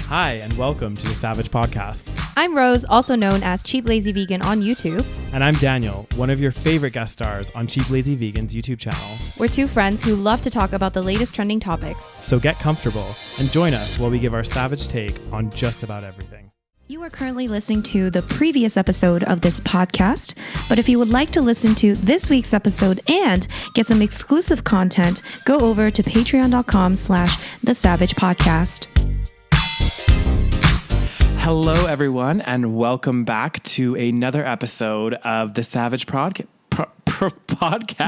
Hi, and welcome to the SaVeg Podcast. I'm Rose, also known as Cheap Lazy Vegan on YouTube. And I'm Daniel, one of your favorite guest stars on Cheap Lazy Vegan's YouTube channel. We're two friends who love to talk about the latest trending topics. So get comfortable and join us while we give our savage take on just about everything. You are currently listening to the previous episode of this podcast, but if you would like to listen to this week's episode and get some exclusive content, go over to patreon.com/thesavagepodcast. Hello, everyone, and welcome back to another episode of the SaVeg Podcast.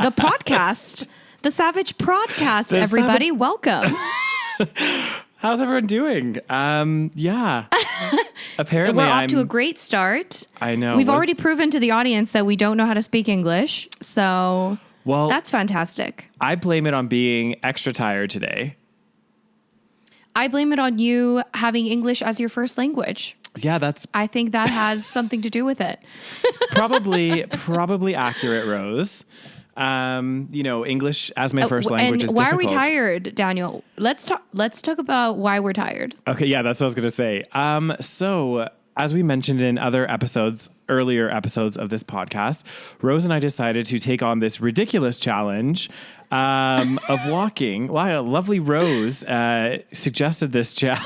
The podcast. The SaVeg Podcast, everybody. Welcome. How's everyone doing? Yeah. Apparently we're off to a great start. I know. We've already proven to the audience that we don't know how to speak English. So that's fantastic. I blame it on being extra tired today. I blame it on you having English as your first language. Yeah, I think that has something to do with it. probably accurate, Rose. English as my first language is difficult. Why are we tired, Daniel? Let's talk about why we're tired. Okay, yeah, that's what I was going to say. So as we mentioned in earlier episodes of this podcast, Rose and I decided to take on this ridiculous challenge of walking. Wow, lovely Rose suggested this challenge.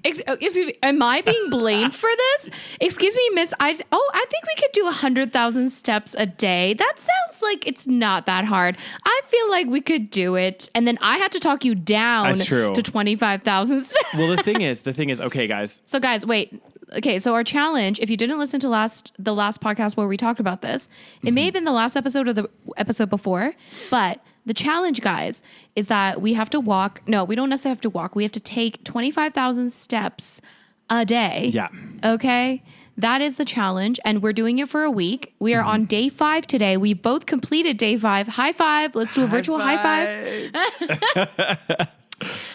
Excuse me, am I being blamed for this? Excuse me, miss. I think we could do 100,000 steps a day. That sounds like it's not that hard. I feel like we could do it. And then I had to talk you down to 25,000 steps. Well, the thing is, okay, guys. So guys, wait. Okay, so our challenge, if you didn't listen to the last podcast where we talked about this, it may have been the last episode or the episode before, but the challenge, guys, is that we have to walk. No, we don't necessarily have to walk. We have to take 25,000 steps a day. Yeah. Okay? That is the challenge, and we're doing it for a week. We are on day 5 today. We both completed day 5. High five. Let's do a virtual high five.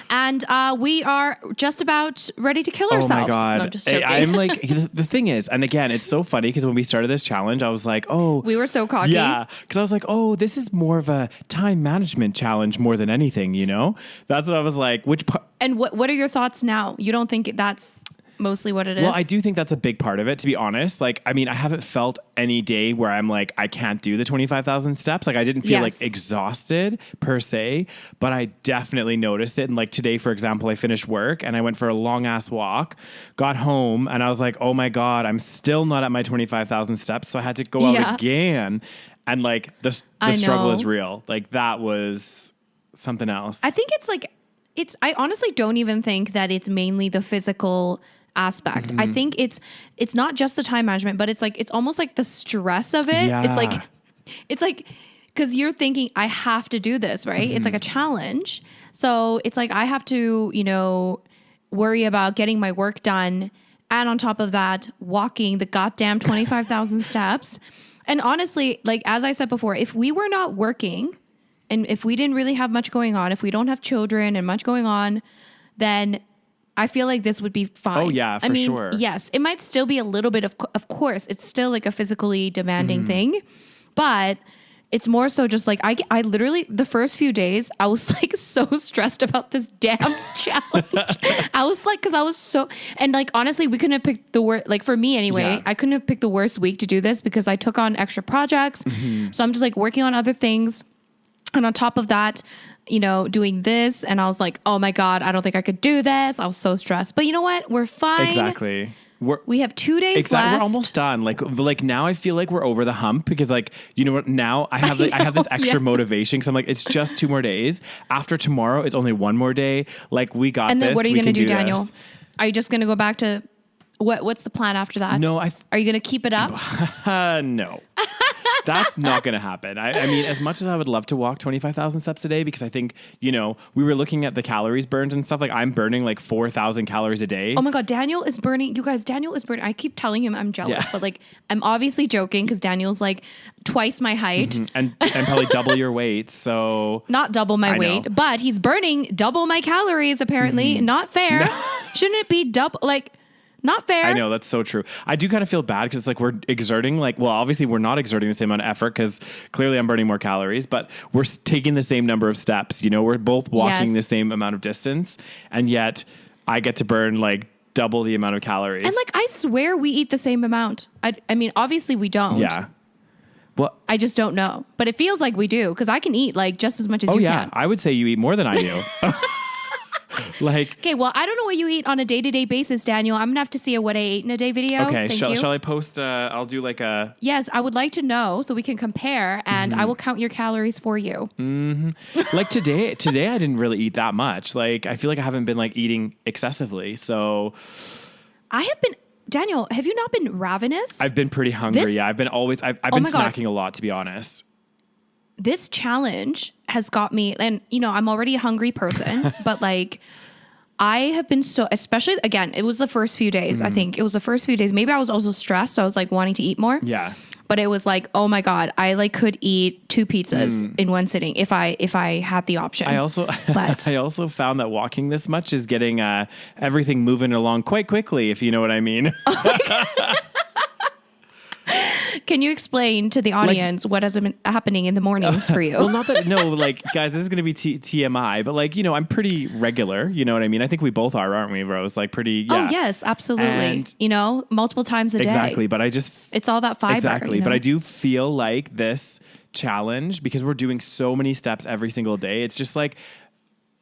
And we are just about ready to kill ourselves. Oh my God. No, just joking. I'm like, the thing is, and again, it's so funny because when we started this challenge, I was like, oh. We were so cocky. Yeah. Because I was like, oh, this is more of a time management challenge more than anything, you know? That's what I was like. Which part? And what are your thoughts now? You don't think that's mostly what it is? Well, I do think that's a big part of it, to be honest. Like, I mean, I haven't felt any day where I'm like, I can't do the 25,000 steps. Like, I didn't feel like exhausted per se, but I definitely noticed it. And like today, for example, I finished work and I went for a long ass walk, got home, and I was like, oh my God, I'm still not at my 25,000 steps. So I had to go out again. And like the struggle is real. Like that was something else. I think I honestly don't even think that it's mainly the physical aspect. I think it's not just the time management, but it's almost like the stress of it. Yeah. It's like because you're thinking I have to do this, right? It's like a challenge. So it's like I have to, worry about getting my work done, and on top of that, walking the goddamn 25,000 steps. And honestly, like as I said before, if we were not working and if we didn't really have much going on, if we don't have children and much going on, then I feel like this would be fine. Oh yeah, for sure. Yes, it might still be a little bit of course, it's still like a physically demanding thing, but it's more so just like I literally the first few days I was like so stressed about this damn challenge. I was like, because I was so, and like honestly, we couldn't have picked the worst. Like for me anyway, I couldn't have picked the worst week to do this because I took on extra projects. So I'm just like working on other things, and on top of that, doing this, and I was like, oh my God, I don't think I could do this. I was so stressed. But you know what? We're fine. Exactly. We have 2 days left. We're almost done. Like now I feel like we're over the hump because like, you know what? Now I have this extra motivation because I'm like, it's just 2 more days. After tomorrow, it's only 1 more day. Like we got this. And then what are you going to do, Daniel? This. Are you just going to go back to what's the plan after that? No, are you going to keep it up? No. That's not going to happen. I mean, as much as I would love to walk 25,000 steps a day, because I think, we were looking at the calories burned and stuff. Like I'm burning like 4,000 calories a day. Oh my God, Daniel is burning. You guys, Daniel is burning. I keep telling him I'm jealous, but like, I'm obviously joking because Daniel's like twice my height. And probably double your weight. So not double my weight, but he's burning double my calories apparently. Not fair. No. Shouldn't it be double? Like, Not fair. I know, that's so true. I do kind of feel bad because it's like we're exerting, well, obviously we're not exerting the same amount of effort because clearly I'm burning more calories, but we're taking the same number of steps. You know, we're both walking the same amount of distance, and yet I get to burn like double the amount of calories. And like, I swear we eat the same amount. I mean, obviously we don't. Yeah. Well, I just don't know. But it feels like we do because I can eat like just as much as you can. I would say you eat more than I do. Like, okay, well, I don't know what you eat on a day-to-day basis, Daniel. I'm gonna have to see a what I ate in a day video. Okay, Thank you. shall I post? I'll do like a. Yes, I would like to know so we can compare, and I will count your calories for you. Like today I didn't really eat that much. Like I feel like I haven't been like eating excessively. So I have been. Daniel, have you not been ravenous? I've been pretty hungry. I've been snacking a lot, to be honest. This challenge has got me, and I'm already a hungry person, but like I have been so, especially again, it was the first few days. I think it was the first few days. Maybe I was also stressed. So I was like wanting to eat more. Yeah. But it was like, oh my God, I like could eat 2 pizzas in one sitting if I had the option. I also found that walking this much is getting everything moving along quite quickly, if you know what I mean. Can you explain to the audience what has been happening in the mornings for you? Well, not that, no, like, guys, this is going to be TMI, but like, I'm pretty regular. You know what I mean? I think we both are, aren't we, Rose? Like pretty, yeah. Oh, yes, absolutely. And, multiple times a day. Exactly. But I just... It's all that fiber. Exactly. But I do feel like this challenge, because we're doing so many steps every single day, it's just like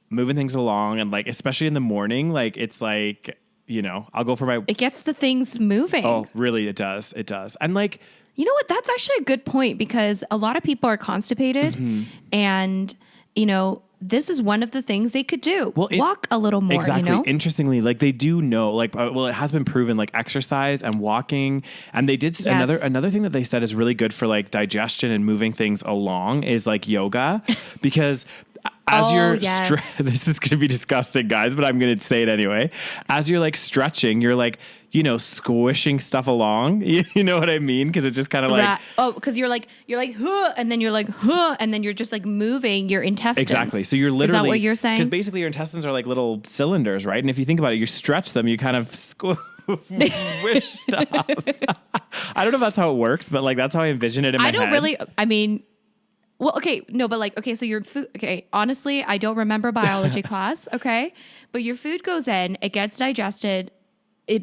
moving things along. And like, especially in the morning, like, it's like... I'll go for my... It gets the things moving. Oh, really? It does. It does. And like... You know what? That's actually a good point because a lot of people are constipated and, this is one of the things they could do. Well, walk a little more, Exactly. Interestingly, like they do know, like, it has been proven, like exercise and walking. And they did another thing that they said is really good for like digestion and moving things along is like yoga because... As this is going to be disgusting, guys, but I'm going to say it anyway. As you're like stretching, you're like, squishing stuff along. You know what I mean? Because it's just kind of like, because you're like, huh, and then you're like, huh, and then you're just like moving your intestines. Exactly. So you're literally, is that what you're saying? Because basically your intestines are like little cylinders, right? And if you think about it, you stretch them, you kind of squish stuff. I don't know if that's how it works, but like that's how I envision it in my head. Well, okay, no, but like, okay, so your food, okay, honestly, I don't remember biology class, okay? But your food goes in, it gets digested.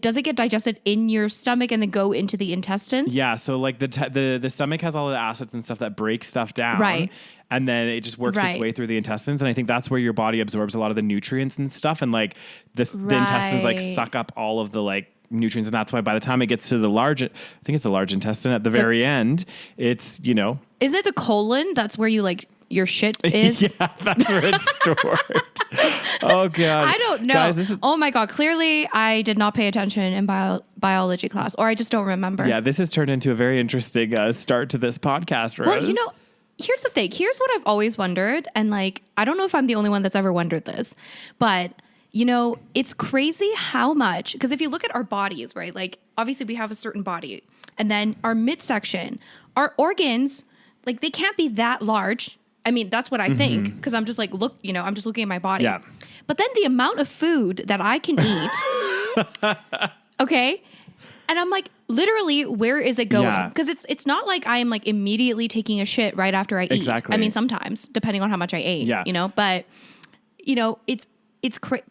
Does it get digested in your stomach and then go into the intestines? Yeah, so like the stomach has all the acids and stuff that break stuff down. Right. And then it just works its way through the intestines. And I think that's where your body absorbs a lot of the nutrients and stuff. And like the intestines like suck up all of the like nutrients. And that's why by the time it gets to I think it's the large intestine at the very end, it's, Is it the colon? That's where you like your shit is? Yeah, that's where it's stored. Oh God. I don't know. Guys, oh my God. Clearly I did not pay attention in biology class, or I just don't remember. Yeah, this has turned into a very interesting start to this podcast, Rose. Well, here's the thing. Here's what I've always wondered. And like, I don't know if I'm the only one that's ever wondered this, but it's crazy how much, because if you look at our bodies, right? Like obviously we have a certain body and then our midsection, our organs, like they can't be that large. I mean, that's what I think. Cause I'm just like, I'm just looking at my body. Yeah. But then the amount of food that I can eat, okay. And I'm like, literally, where is it going? Yeah. Because it's not like I am like immediately taking a shit right after I eat. Exactly. I mean, sometimes depending on how much I ate, but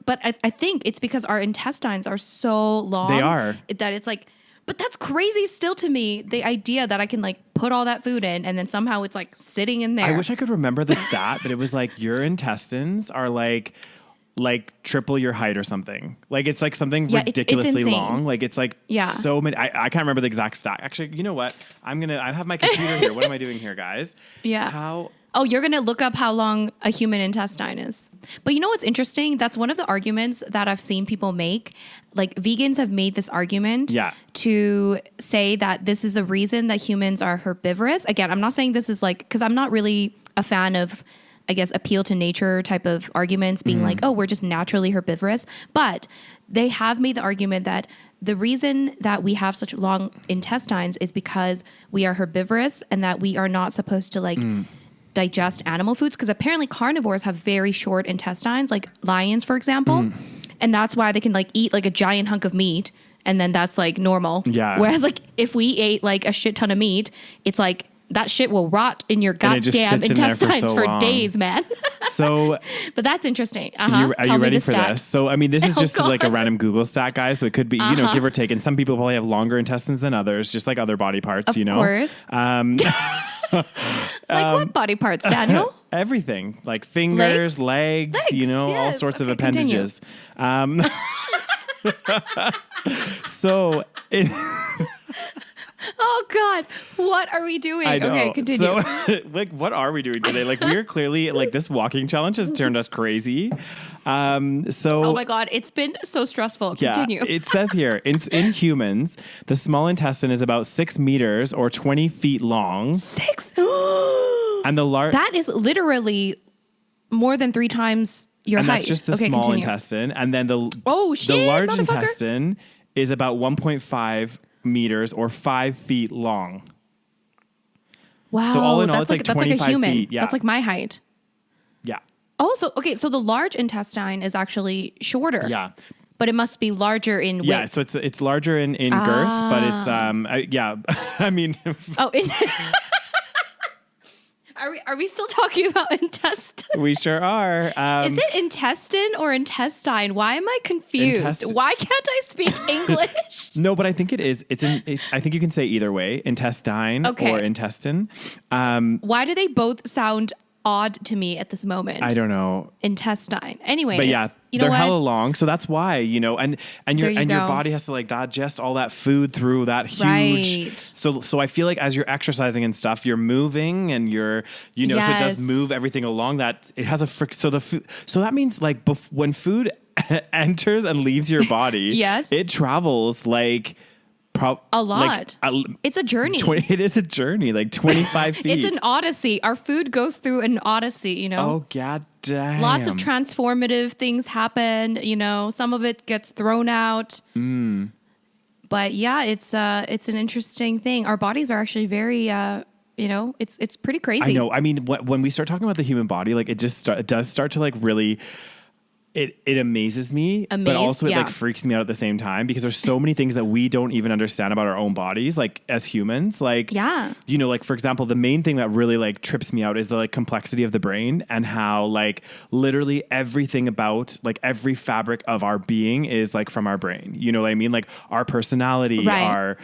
but I think it's because our intestines are so long. They are. That it's like, but that's crazy still to me. The idea that I can like put all that food in and then somehow it's like sitting in there. I wish I could remember the stat, but it was like your intestines are like triple your height or something. Like it's like something ridiculously long. Like it's like so many. I can't remember the exact stat. Actually, you know what? I have my computer here. What am I doing here, guys? Yeah. Oh, you're going to look up how long a human intestine is. But you know what's interesting? That's one of the arguments that I've seen people make. Like vegans have made this argument to say that this is a reason that humans are herbivorous. Again, I'm not saying this is like, because I'm not really a fan of, I guess, appeal to nature type of arguments being like, oh, we're just naturally herbivorous. But they have made the argument that the reason that we have such long intestines is because we are herbivorous and that we are not supposed to like digest animal foods, because apparently carnivores have very short intestines, like lions, for example. And that's why they can like eat like a giant hunk of meat and then that's like normal. Yeah. Whereas like if we ate like a shit ton of meat, it's like that shit will rot in your And it just goddamn sits in there intestines so for long. days, man. So But that's interesting. are you ready for stat. this? So, I mean, this is Oh, just like a God. random Google stat, guys. So it could be, give or take. And some people probably have longer intestines than others, just like other body parts, Of course. Like what body parts, Daniel? Everything, like fingers, legs, Legs, all yes. sorts of Okay, continue. appendages. So it, Oh God, what are we doing? I know. Okay, continue. So, like, what are we doing today? Like, we're clearly like this walking challenge has turned us crazy. So, Oh my God, it's been so stressful. Continue. yeah, it says here in humans, the small intestine is about 6 meters or 20 feet long, 6. and the large. That is literally more than 3 times your And height. that's just the Okay, small continue. intestine, and then the Oh, shit, the large motherfucker. intestine is about 1.5 meters or 5 feet long. Wow. So all in all, that's it's like that's like a 25 human. feet, yeah. That's like my height. Yeah, Oh, so okay, so the large intestine is actually shorter. yeah. But it must be larger in width. Yeah, so it's larger in girth, but it's yeah. I mean, Oh, Are we still talking about intestine? we sure are. Is it intestine or intestine? Why am I confused? Why can't I speak English? No, but I think it is. I think you can say either way, intestine Okay. or intestine. Why do they both sound odd to me at this moment? I don't know. Intestine. Anyways, But yeah, you know they're what? hella long, so that's why, and your There you your go. body has to like digest all that food through that huge. Right. So I feel like as you're exercising and stuff, you're moving and you're so it does Yes. move everything along that it has a so the food so that means like when food enters and leaves your body, Yes. it travels like A lot. It's a journey. It is a journey, like 25 feet. It's an odyssey. Our food goes through an odyssey, Oh, god damn. Lots of transformative things happen, some of it gets thrown out. But yeah, it's an interesting thing. Our bodies are actually very, it's pretty crazy. I know. I mean, when we start talking about the human body, like it does start to like really, it amazes me, but also it like freaks me out at the same time because there's so many things that we don't even understand about our own bodies, like as humans, like, like for example, the main thing that really like trips me out is the like complexity of the brain and how like literally everything about like every fabric of our being is like from our brain. You know what I mean? Like our personality, Right.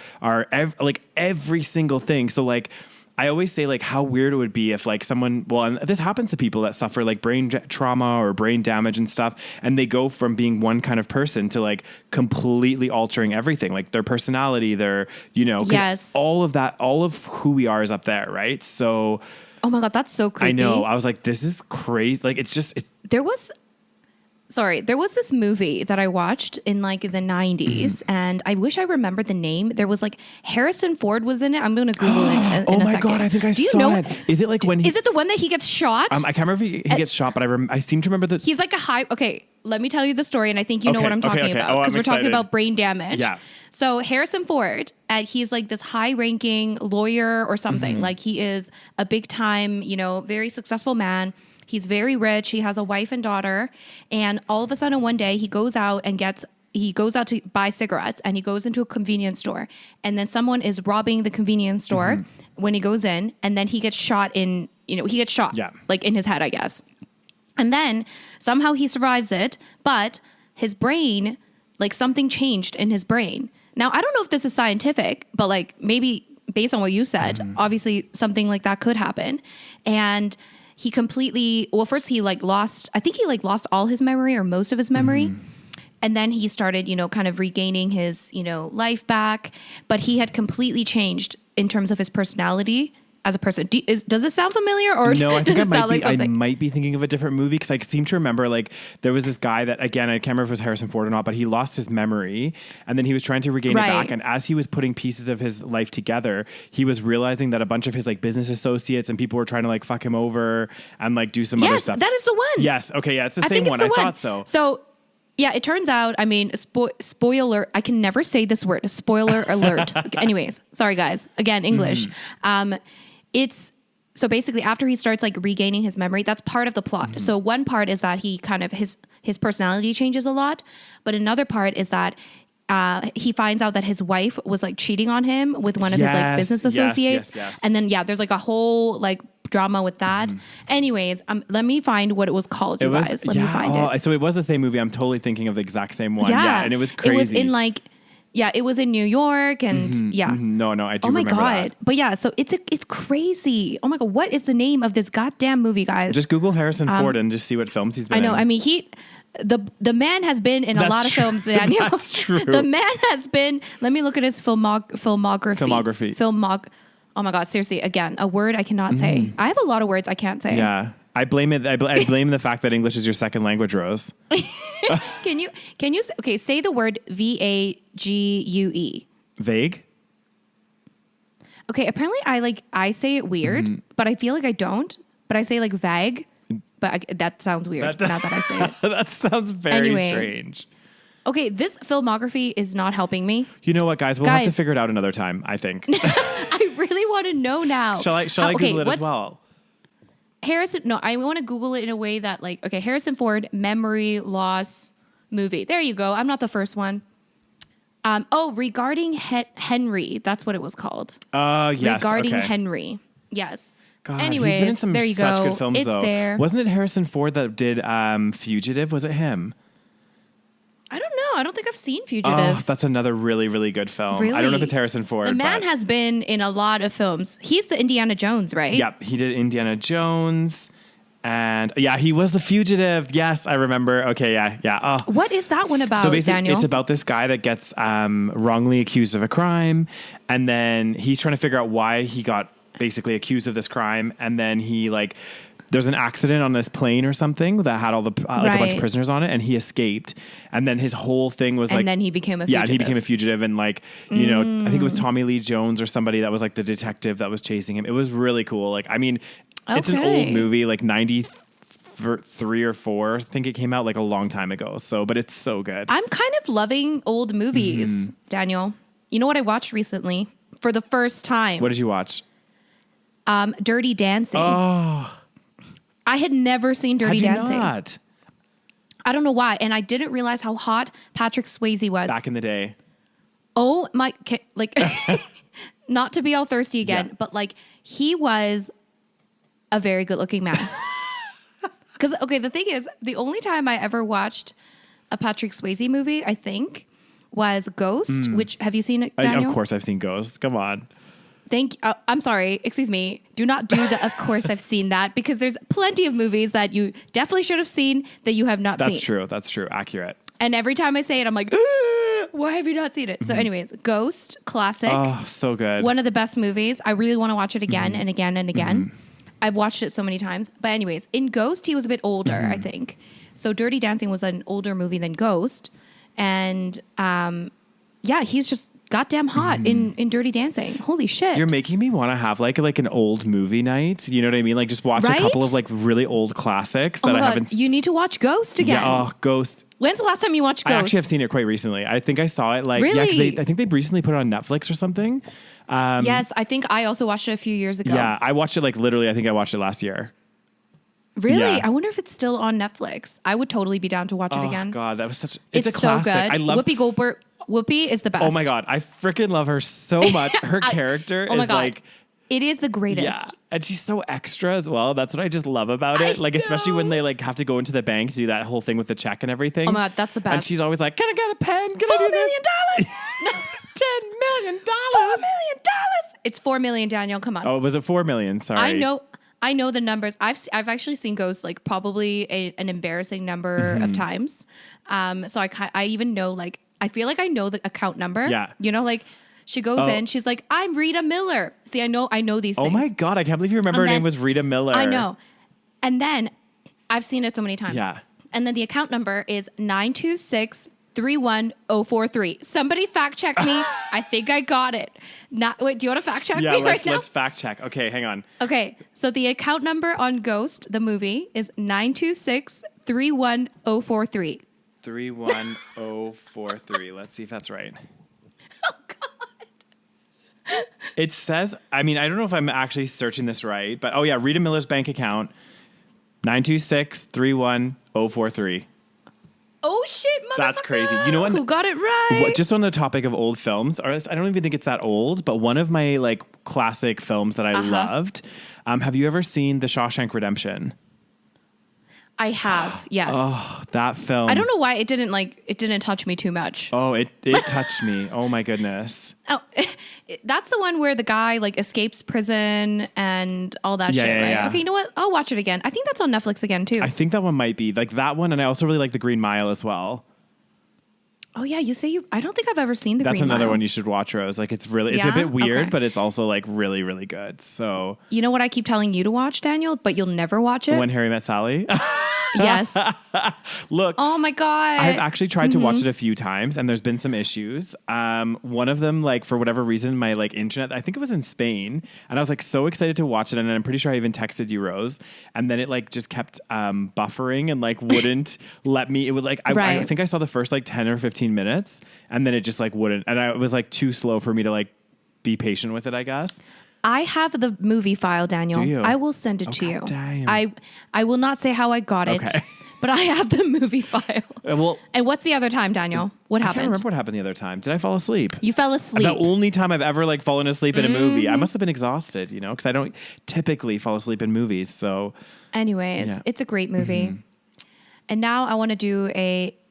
like every single thing. So like, I always say like how weird it would be if like someone, and this happens to people that suffer like brain trauma or brain damage and stuff. And they go from being one kind of person to like completely altering everything, like their personality, their, 'cause Yes. all of that, all of who we are is up there. Right. So Oh my God, that's so creepy. I know. I was like, this is crazy. Like, There was this movie that I watched in like the 90s and I wish I remembered the name. There was like Harrison Ford was in it. I'm going to Google it in a oh my second. God. I think I Do you saw know it. Is it like when Is it the one that he gets shot? I can't remember if he gets shot, but I seem to remember that. He's like okay, let me tell you the story and I think you know Okay, what I'm talking okay. about Oh, because I'm we're talking excited. about brain damage. Yeah. So Harrison Ford, he's like this high-ranking lawyer or something. Mm-hmm. Like he is a big-time, very successful man. He's very rich. He has a wife and daughter. And all of a sudden one day he goes out to buy cigarettes and he goes into a convenience store. And then someone is robbing the convenience store when he goes in. And then he gets shot like in his head, I guess. And then somehow he survives it. But his brain, like something changed in his brain. Now, I don't know if this is scientific, but like maybe based on what you said, obviously something like that could happen. And he first he lost all his memory or most of his memory. And then he started, kind of regaining his, life back. But he had completely changed in terms of his personality as a person. Does it sound familiar or No, I think does it sound like I something? might be thinking of a different movie because I seem to remember like there was this guy that, again, I can't remember if it was Harrison Ford or not, but he lost his memory and then he was trying to regain it back. And as he was putting pieces of his life together, he was realizing that a bunch of his like business associates and people were trying to like fuck him over and like do some other stuff. Yes, that is the one. Yes. Okay. Yeah. It's the same one. I thought so. So yeah, it turns out, I mean, spoiler, I can never say this word, spoiler alert. Anyways, sorry guys. Again, English. So basically after he starts like regaining his memory, that's part of the plot. So one part is that he kind of, his personality changes a lot. But another part is that he finds out that his wife was like cheating on him with one of his like business associates. Yes. And then, there's like a whole like drama with that. Anyways, let me find what it was called, guys. Let me find it. So it was the same movie. I'm totally thinking of the exact same one. Yeah. And it was crazy. It was in like, it was in New York and No, I do remember that. But so it's crazy. Oh my God. What is the name of this goddamn movie, guys? Just Google Harrison Ford and just see what films he's been in. I know. I mean, the man has been in a lot of films, Daniel. That's true. The man has been, let me look at his filmography. Oh my God, seriously, again, a word I cannot say. I have a lot of words I can't say. Yeah. I blame it. I blame the fact that English is your second language, Rose. Can you say the word vague? Vague? Okay, apparently I say it weird, but I feel like I don't. But I say like vague, but that sounds weird now that I say it. That sounds very strange. Okay, this filmography is not helping me. You know what, guys? We'll have to figure it out another time, I think. I really want to know now. Shall I Google it as well? I want to Google it in a way that Harrison Ford memory loss movie. There you go. I'm not the first one. Regarding Henry. That's what it was called. Yes. Regarding Henry. Yes. God, anyways, he's been in some there you such go. good films, it's though. There. Wasn't it Harrison Ford that did Fugitive? Was it him? I don't know. I don't think I've seen Fugitive. Oh, that's another really, really good film. Really? I don't know if it's Harrison Ford. The man has been in a lot of films. He's the Indiana Jones, right? Yep. He did Indiana Jones. And he was the fugitive. Yes, I remember. Okay, yeah. Oh. What is that one about, so basically, Daniel? It's about this guy that gets wrongly accused of a crime. And then he's trying to figure out why he got basically accused of this crime. And then he there's an accident on this plane or something that had all the a bunch of prisoners on it, and he escaped. And then his whole thing was and then he became a fugitive. Yeah, and he became a fugitive, and I think it was Tommy Lee Jones or somebody that was the detective that was chasing him. It was really cool. It's an old movie, 93 or 4. I think it came out a long time ago. But it's so good. I'm kind of loving old movies, Daniel. You know what I watched recently for the first time? What did you watch? Dirty Dancing. Oh. I had never seen Dirty Dancing. Not? I don't know why. And I didn't realize how hot Patrick Swayze was. Back in the day. Oh my, not to be all thirsty again, but he was a very good looking man. Because, the thing is, the only time I ever watched a Patrick Swayze movie, I think, was Ghost, which, have you seen it, Daniel? Of course I've seen Ghost. Come on. I'm sorry. Excuse me. Do not do the, of course I've seen that, because there's plenty of movies that you definitely should have seen that you have not seen. That's true. Accurate. And every time I say it, I'm like, why have you not seen it? So anyways, Ghost, classic. Oh, so good. One of the best movies. I really want to watch it again and again and again. I've watched it so many times. But anyways, in Ghost, he was a bit older, I think. So Dirty Dancing was an older movie than Ghost. And he's just goddamn hot in Dirty Dancing. Holy shit. You're making me want to have an old movie night. You know what I mean? Just watch a couple of really old classics that I haven't seen. You need to watch Ghost again. Yeah, Ghost. When's the last time you watched Ghost? I actually have seen it quite recently. I think I saw it really? I think they recently put it on Netflix or something. Yes, I think I also watched it a few years ago. Yeah, I watched it literally, I think I watched it last year. Really? Yeah. I wonder if it's still on Netflix. I would totally be down to watch it again. Oh God, that was it's a so classic. good. I love Whoopi Goldberg. Whoopi is the best. Oh my God, I freaking love her so much. Her character is it is the greatest. Yeah, and she's so extra as well. That's what I just love about it. Especially when they have to go into the bank to do that whole thing with the check and everything. Oh my God, that's the best. And she's always like, "Can I get a pen? Can $4 I do million? $10 million? $4 million. It's $4 million, Daniel. Come on. Oh, was it 4 million? Sorry. I know the numbers. I've actually seen Ghost probably an embarrassing number of times. So I even know I feel like I know the account number. Yeah. She goes in, she's like, I'm Rita Miller. See, I know these things. Oh my God, I can't believe you remember her name was Rita Miller. I know. And then I've seen it so many times. Yeah. And then the account number is 926-31043. Somebody fact check me. I think I got it. Wait, do you want to fact check me right now? Let's fact check. Okay, hang on. Okay, so the account number on Ghost, the movie, is 926-31043. 31043. Let's see if that's right. Oh God. It says, I don't know if I'm actually searching this right, but Rita Miller's bank account, 926-31043. Oh shit, motherfucker. That's crazy. You know what? Who got it right? Just on the topic of old films, or I don't even think it's that old, but one of my like classic films that I loved. Have you ever seen The Shawshank Redemption? I have, yes. Oh, that film. I don't know why it didn't touch me too much. Oh, it touched me. Oh my goodness. Oh, that's the one where the guy like escapes prison and all that shit, right? Yeah. Okay, you know what? I'll watch it again. I think that's on Netflix again too. I think that one might be like that one, and I also really like The Green Mile as well. Oh yeah, I don't think I've ever seen The Green Mile. That's another one you should watch, Rose. Like it's a bit weird, but it's also like really, really good. So you know what I keep telling you to watch, Daniel, but you'll never watch it? When Harry Met Sally. Yes. Look. Oh my God. I've actually tried to watch it a few times and there's been some issues. One of them, like for whatever reason, my like internet, I think it was in Spain, and I was like so excited to watch it, and I'm pretty sure I even texted you, Rose, and then it like just kept buffering and like wouldn't let me. It would like I think I saw the first like 10 or 15 minutes, and then it just like wouldn't, and it was like too slow for me to like be patient with it, I guess. I have the movie file, Daniel. Do you? I will send it to you. Damn. I will not say how I got it, but I have the movie file. And what's the other time, Daniel? What happened? I can't remember what happened the other time. Did I fall asleep? You fell asleep. The only time I've ever like fallen asleep in a movie. I must have been exhausted, because I don't typically fall asleep in movies. So, anyways, it's a great movie. And now I want to do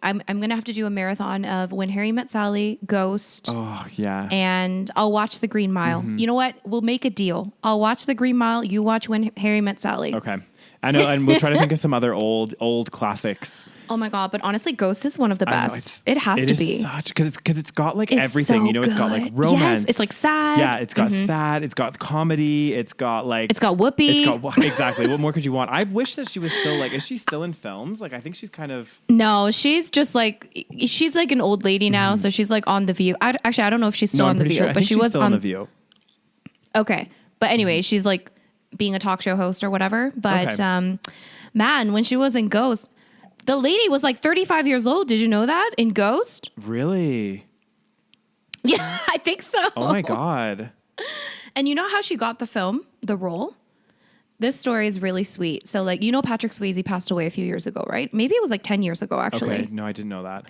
I'm going to have to do a marathon of When Harry Met Sally, Ghost. Oh, yeah. And I'll watch The Green Mile. You know what? We'll make a deal. I'll watch The Green Mile. You watch When Harry Met Sally. Okay. I know. And we'll try to think of some other old classics. Oh my God. But honestly, Ghost is one of the best. It has to be. Because it's got like everything, so it's got like romance. Yes, it's like sad. Yeah, it's got sad. It's got comedy. It's got Whoopi. Exactly. What more could you want? I wish that she was still like, is she still in films? Like, I think she's kind of. No, she's just like, she's like an old lady now. So she's like on The View. I don't know if she's still on The View, sure. but she was still on The View. Okay. But anyway, she's like being a talk show host or whatever. But man, when she was in Ghost, the lady was like 35 years old. Did you know that in Ghost? Really? Yeah, I think so. Oh my God. And you know how she got the role? This story is really sweet. So like, Patrick Swayze passed away a few years ago, right? Maybe it was like 10 years ago, actually. Okay. No, I didn't know that.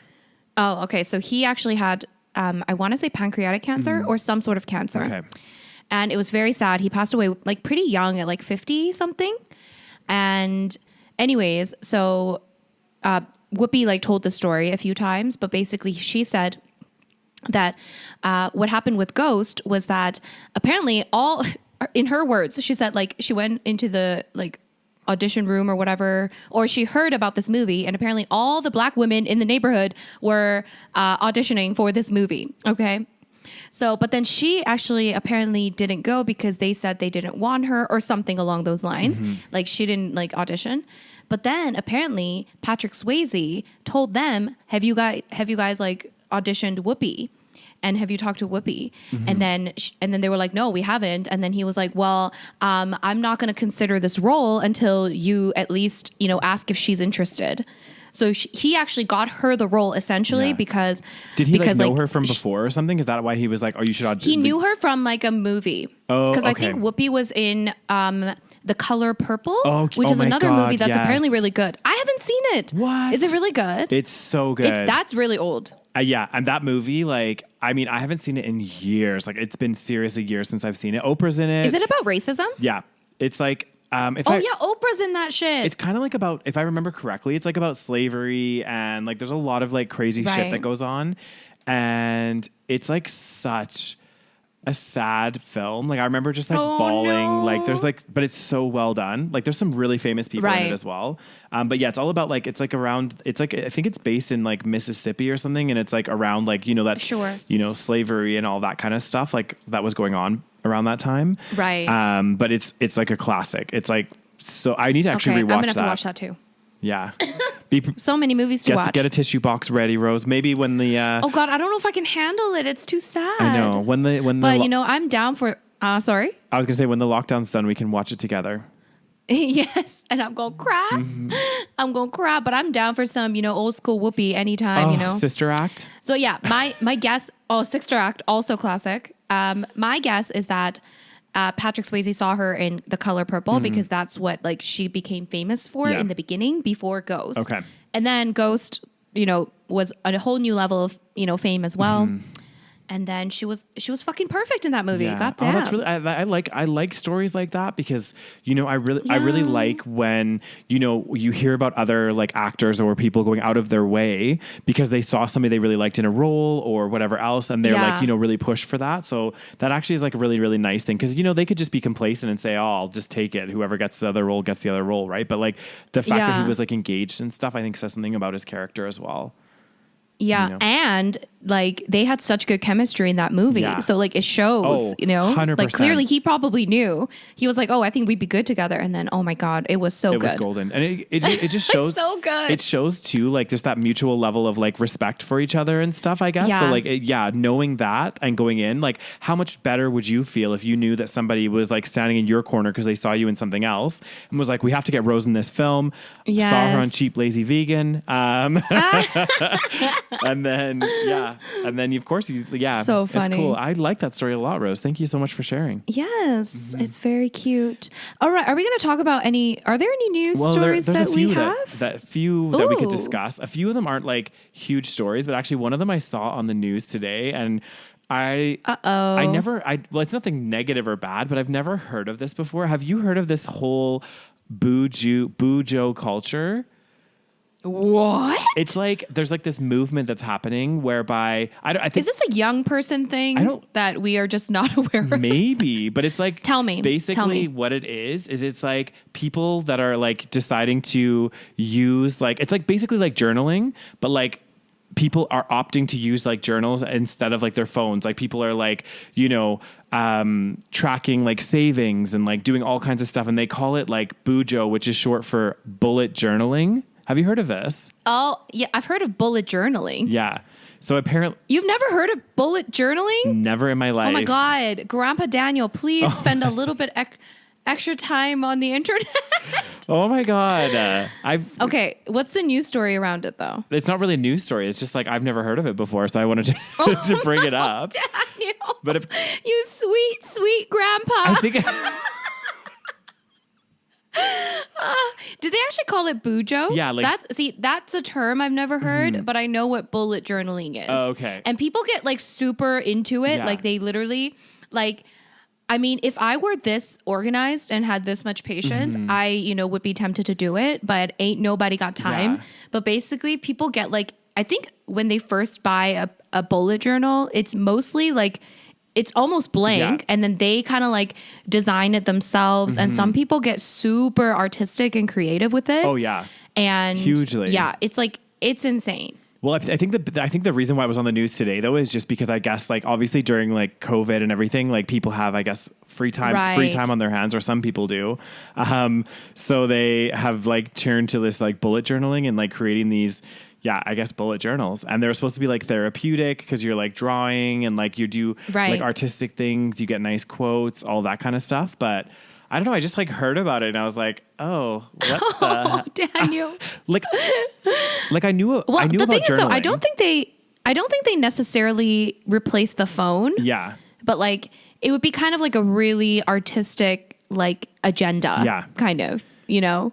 Oh, okay. So he actually had, I want to say pancreatic cancer or some sort of cancer. Okay. And it was very sad. He passed away like pretty young at like 50 something. And anyways, so Whoopi like told the story a few times, but basically she said that what happened with Ghost was that apparently in her words, she said like she went into the like audition room or whatever, or she heard about this movie, and apparently all the black women in the neighborhood were auditioning for this movie. Okay. So, but then she actually apparently didn't go because they said they didn't want her or something along those lines. Like she didn't like audition. But then apparently Patrick Swayze told them, have you guys like auditioned Whoopi? And have you talked to Whoopi? And then they were like, no, we haven't. And then he was like, well, I'm not going to consider this role until you at least, ask if she's interested. So he actually got her the role essentially because... Did he know her from before or something? Is that why he was like, oh, you should audition? He knew her from like a movie. Oh, because I think Whoopi was in The Color Purple, which is another movie that's apparently really good. I haven't seen it. What? Is it really good? It's so good. That's really old. Yeah, and that movie, like, I mean, I haven't seen it in years. Like, it's been seriously years since I've seen it. Oprah's in it. Is it about racism? Yeah. It's like... Oprah's in that shit. It's kind of like about, if I remember correctly, it's like about slavery and like there's a lot of like crazy shit that goes on. And it's like such a sad film. Like I remember just like bawling. No. Like there's like, but it's so well done. Like there's some really famous people in it as well. But yeah, it's all about like, it's like around, it's like, I think it's based in like Mississippi or something. And it's like around like, that, slavery and all that kind of stuff like that was going on around that time. Right. But it's like a classic. It's like, so I need to actually rewatch that. I'm going to have to watch that too. Yeah. So many movies to watch. Get a tissue box ready, Rose. Maybe when the... oh God, I don't know if I can handle it. It's too sad. I know. But I'm down for... sorry? I was going to say, when the lockdown's done, we can watch it together. Yes. And I'm going to cry. I'm going to cry, but I'm down for some, old school Whoopi anytime, Sister Act. So yeah, my guess... Oh, Sister Act, also classic. My guess is that Patrick Swayze saw her in The Color Purple because that's what like she became famous for in the beginning before Ghost. Okay. And then Ghost, was a whole new level of, fame as well. And then she was fucking perfect in that movie. Yeah. God damn. Oh, that's really, I like stories like that because, I really like when, you hear about other like actors or people going out of their way because they saw somebody they really liked in a role or whatever else. And they're like, really push for that. So that actually is like a really, really nice thing. Cause they could just be complacent and say, oh, I'll just take it. Whoever gets the other role gets the other role. Right. But like the fact that he was like engaged and stuff, I think says something about his character as well. Yeah. And like they had such good chemistry in that movie. Yeah. So like it shows, 100%. Like clearly he probably knew. He was like, oh, I think we'd be good together. And then, oh my God, it was so good. It was golden. And it just shows. so good. It shows too, like just that mutual level of like respect for each other and stuff, I guess. Yeah. So like, knowing that and going in, like how much better would you feel if you knew that somebody was like standing in your corner because they saw you in something else and was like, we have to get Rose in this film. Yes. Saw her on Cheap Lazy Vegan. And then of course so funny. It's cool. I like that story a lot, Rose. Thank you so much for sharing. Yes, it's very cute. All right, are we going to talk about are there any news stories that we have? That we could discuss. A few of them aren't like huge stories, but actually one of them I saw on the news today, and it's nothing negative or bad, but I've never heard of this before. Have you heard of this whole Bujo culture? What? It's like there's like this movement that's happening whereby I think is this a young person thing that we are just not aware of? Maybe, but it's like tell me. What it is it's like people that are like deciding to use like it's like basically like journaling, but like people are opting to use like journals instead of like their phones. Like people are like, tracking like savings and like doing all kinds of stuff, and they call it like Bujo, which is short for bullet journaling. Have you heard of this? Oh, yeah. I've heard of bullet journaling. Yeah. So apparently... You've never heard of bullet journaling? Never in my life. Oh my God. Grandpa Daniel, please spend a little bit extra time on the internet. Oh my God. Okay. What's the news story around it though? It's not really a news story. It's just like I've never heard of it before. So I wanted to bring it up. Daniel. But you sweet, sweet grandpa. I think... Did they actually call it Bujo? Yeah, like that's a term I've never heard, but I know what bullet journaling is. Oh, okay. And people get like super into it. Yeah. Like they literally like, I mean, if I were this organized and had this much patience, I, would be tempted to do it, but ain't nobody got time. Yeah. But basically people get like, I think when they first buy a bullet journal, it's mostly like, it's almost blank, and then they kind of like design it themselves. And some people get super artistic and creative with it. Oh yeah, and hugely. Yeah, it's like it's insane. Well, I think the reason why it was on the news today though is just because I guess like obviously during like COVID and everything, like people have I guess free time on their hands, or some people do. So they have like turned to this like bullet journaling and like creating these. Yeah, I guess bullet journals. And they're supposed to be like therapeutic because you're like drawing and like you do like artistic things. You get nice quotes, all that kind of stuff. But I don't know. I just like heard about it and I was like, oh, what the? Daniel. like I knew the about thing journaling. Is, though, I don't think they necessarily replace the phone. Yeah. But like it would be kind of like a really artistic like agenda. Yeah. Kind of. I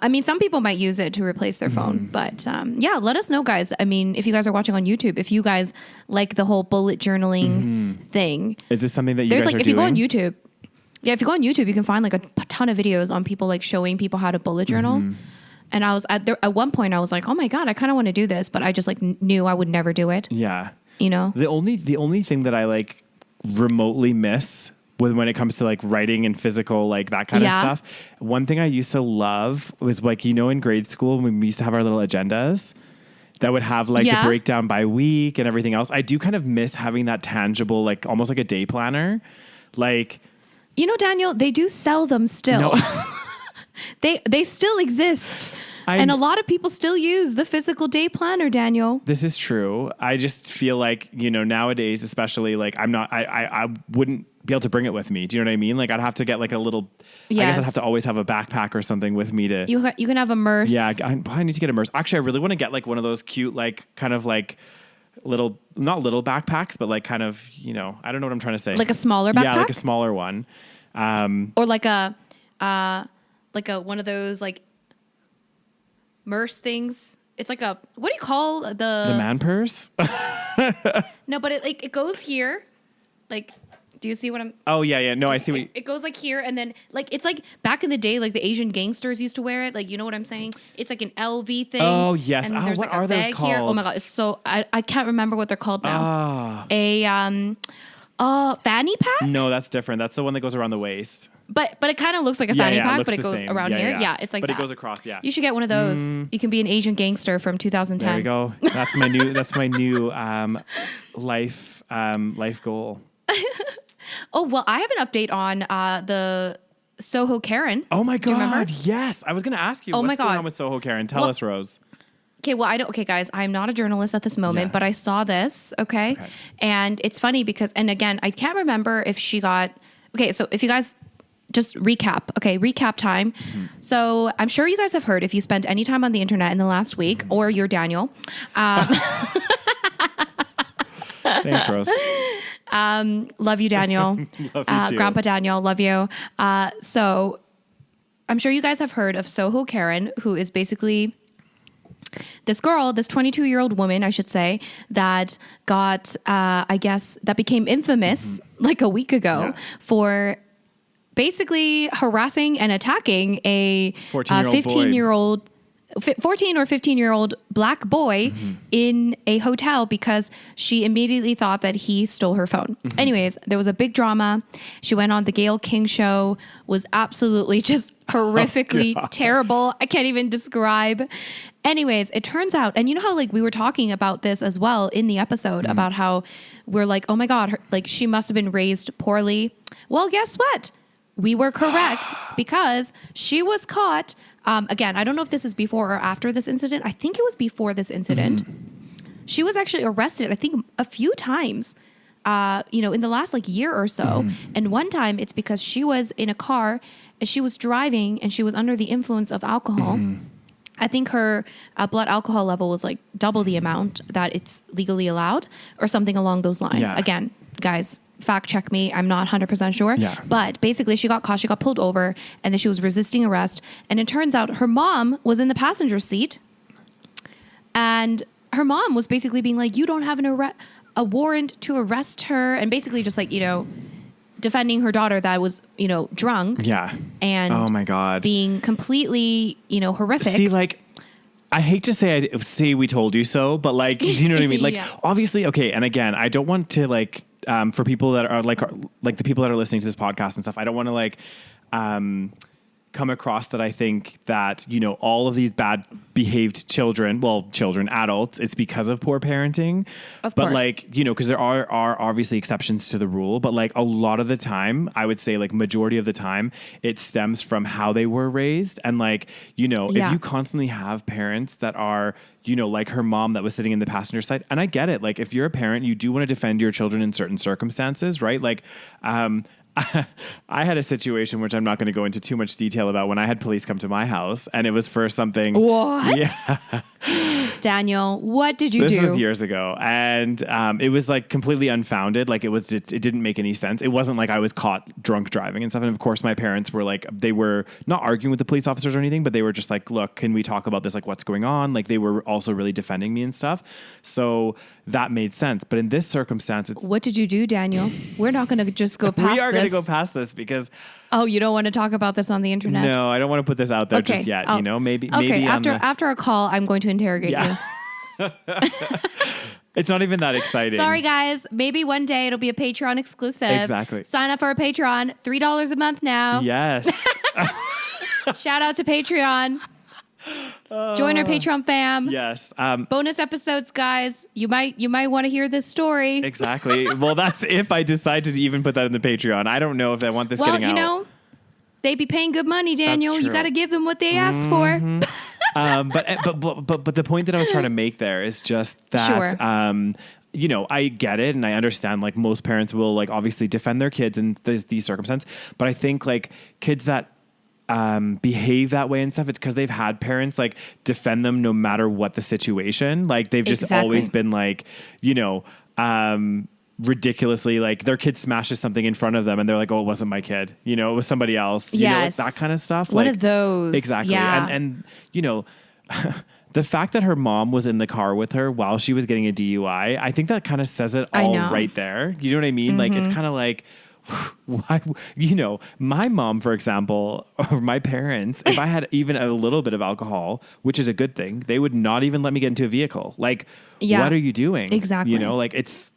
mean, some people might use it to replace their phone, but let us know, guys. I mean, if you guys are watching on YouTube, if you guys like the whole bullet journaling thing, is this something that you guys are doing? If you go on YouTube, you can find like a ton of videos on people like showing people how to bullet journal. And I was at one point, I was like, oh my God, I kind of want to do this, but I just like knew I would never do it. Yeah, the only thing that I like remotely miss. When it comes to like writing and physical, like that kind of stuff. One thing I used to love was like, in grade school, when we used to have our little agendas that would have like the breakdown by week and everything else. I do kind of miss having that tangible, like almost like a day planner. Like, Daniel, they do sell them still. No. They still exist. And a lot of people still use the physical day planner, Daniel. This is true. I just feel like, nowadays, especially like I wouldn't be able to bring it with me. Do you know what I mean? Like I'd have to get like a little, I guess I'd have to always have a backpack or something with me to. You can have a Merce. Yeah, I need to get a Merce. Actually, I really want to get like one of those cute, like kind of like not little backpacks, but like kind of, I don't know what I'm trying to say. Like a smaller backpack? Yeah, like a smaller one. Or like a one of those like Merce things. it's like a, what do you call the man purse? No, but it goes here. Like, do you see what I'm? Oh yeah. No, I see what it goes like here, and then like it's like back in the day, like the Asian gangsters used to wear it. Like, you know what I'm saying? It's like an LV thing. Oh yes. And what like are those called? here. Oh my god, it's so I can't remember what they're called now. A fanny pack? No, that's different. That's the one that goes around the waist. But it kind of looks like a fanny pack, but it goes same. around here. Yeah, it's like but that. it goes across. Yeah, you should get one of those. You can be an Asian gangster from 2010. There we go. That's my new. That's my new life goal. Oh, well, I have an update on the Soho Karen. Oh my God. Yes. I was going to ask you what's going on with Soho Karen. Tell us, Rose. Okay, well, okay, guys, I'm not a journalist at this moment, but I saw this, okay? And it's funny because, and again, I can't remember if she got, okay, so if you guys just recap time. So I'm sure you guys have heard, if you spent any time on the internet in the last week, or you're Daniel. Thanks, Rose. Love you, Daniel. Love you too. Grandpa Daniel, love you. So I'm sure you guys have heard of Soho Karen, who is basically this girl, this 22-year-old woman, I should say, that got, I guess, that became infamous like a week ago for basically harassing and attacking a 14 or 15-year-old black boy in a hotel because she immediately thought that he stole her phone. Anyways, there was a big drama. She went on the Gayle King show, was absolutely just horrifically terrible. I can't even describe. Anyways, it turns out, and you know how like we were talking about this as well in the episode about how we're like, oh my God, like she must have been raised poorly. Well, guess what? We were correct because she was caught. Again, I don't know if this is before or after this incident. I think it was before this incident. She was actually arrested, I think, a few times, in the last like year or so. And one time it's because she was in a car and she was driving and she was under the influence of alcohol. I think her blood alcohol level was like double the amount that it's legally allowed or something along those lines. Yeah. Again, guys, fact check me. I'm not 100% sure. Yeah. But basically she got caught, she got pulled over, and then she was resisting arrest. And it turns out her mom was in the passenger seat. And her mom was basically being like, you don't have a warrant to arrest her. And basically just like, defending her daughter that was, drunk. Yeah. And oh my God, being completely, horrific. See, like, I hate to say we told you so, but like, do you know what I mean? Like, obviously, okay. And again, I don't want to like, for people that are like the people that are listening to this podcast and stuff, I don't want to like, come across that I think that, all of these bad behaved children, adults, it's because of poor parenting. Of course. But like, because there are obviously exceptions to the rule, but like a lot of the time, I would say like majority of the time, it stems from how they were raised. And like, if you constantly have parents that are, like her mom that was sitting in the passenger side, and I get it. Like if you're a parent, you do want to defend your children in certain circumstances, right? Like, I had a situation which I'm not going to go into too much detail about when I had police come to my house, and it was for something. What? Yeah. Daniel, what did you do? This was years ago, and it was like completely unfounded. Like it didn't make any sense. It wasn't like I was caught drunk driving and stuff. And of course, my parents were like, they were not arguing with the police officers or anything, but they were just like, look, can we talk about this? Like, what's going on? Like, they were also really defending me and stuff. So that made sense. But in this circumstance, what did you do, Daniel? We're not going to just go past this. We are going to go past this because. Oh, you don't want to talk about this on the internet? No, I don't want to put this out there just yet. Maybe. Okay, maybe after our call, I'm going to interrogate you. It's not even that exciting. Sorry, guys. Maybe one day it'll be a Patreon exclusive. Exactly. Sign up for a Patreon. $3 a month now. Yes. Shout out to Patreon. Join our Patreon fam. Yes. Bonus episodes, guys. You might want to hear this story. Exactly. Well, that's if I decide to even put that in the Patreon. I don't know if I want this getting out. Well, they be paying good money, Daniel. You got to give them what they asked for. But the point that I was trying to make there is just that, I get it and I understand like most parents will like obviously defend their kids in these circumstances. But I think like kids that behave that way and stuff, it's because they've had parents like defend them no matter what the situation. Like they've just always been like, ridiculously like their kid smashes something in front of them and they're like, oh, it wasn't my kid, it was somebody else. Like that kind of stuff. One of those. Exactly. Yeah. And the fact that her mom was in the car with her while she was getting a DUI, I think that kind of says it all right there. You know what I mean? Like, it's kind of like, why, my mom, for example, or my parents, if I had even a little bit of alcohol, which is a good thing, they would not even let me get into a vehicle. Like, what are you doing? Exactly. Like it's,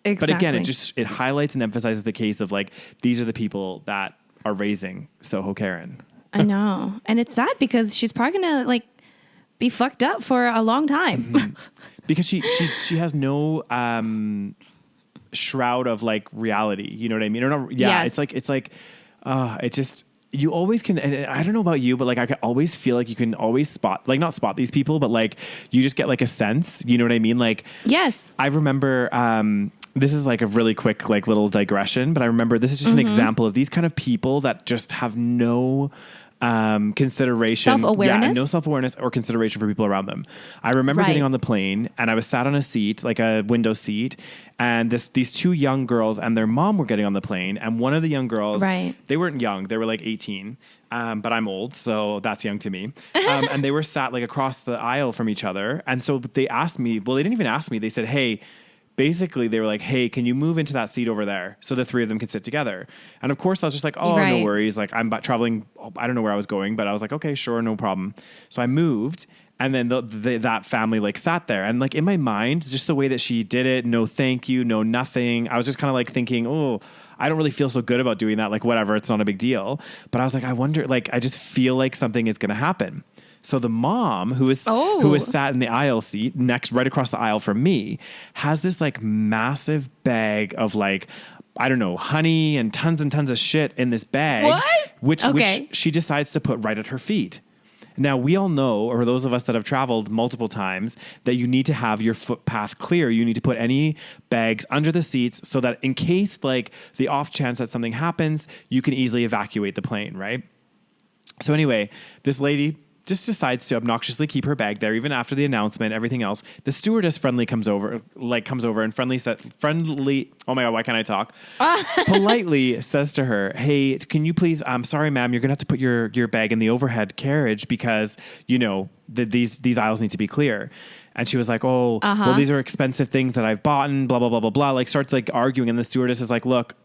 but again, it highlights and emphasizes the case of like, these are the people that are raising Soho Karen. I know. And it's sad because she's probably going to like be fucked up for a long time. Because she has no, shroud of like reality, you know what I mean? Or not, it's like it just, you always can, and I don't know about you, but like I can always feel like you can always not spot these people, but like you just get like a sense, you know what I mean? Like, yes, I remember, this is like a really quick like little digression, but I remember this is just an example of these kind of people that just have no consideration, no self-awareness or consideration for people around them. I remember getting on the plane and I was sat on a seat, like a window seat, and these two young girls and their mom were getting on the plane, and one of the young girls, they weren't young, they were like 18, but I'm old, so that's young to me. And they were sat like across the aisle from each other, and so they asked me, well, they didn't even ask me, they said, hey, basically, they were like, hey, can you move into that seat over there so the three of them can sit together? And of course, I was just like, oh, no worries. Like, I'm traveling. I don't know where I was going, but I was like, okay, sure, no problem. So I moved, and then that family like sat there. And like in my mind, just the way that she did it, no thank you, no nothing. I was just kind of like thinking, oh, I don't really feel so good about doing that. Like, whatever, it's not a big deal. But I was like, I wonder, like, I just feel like something is going to happen. So the mom who was sat in the aisle seat right across the aisle from me has this like massive bag of like, I don't know, honey and tons of shit in this bag, which she decides to put right at her feet. Now we all know, or those of us that have traveled multiple times, that you need to have your footpath clear. You need to put any bags under the seats so that in case like the off chance that something happens, you can easily evacuate the plane, right? So anyway, this lady just decides to obnoxiously keep her bag there, even after the announcement, everything else. The stewardess comes over and friendly, oh my God, why can't I talk? Politely says to her, hey, can you please, I'm sorry, ma'am, you're going to have to put your bag in the overhead carriage because, these aisles need to be clear. And she was like, oh, well, these are expensive things that I've bought and blah, blah, blah, blah, blah. Like starts like arguing. And the stewardess is like, look,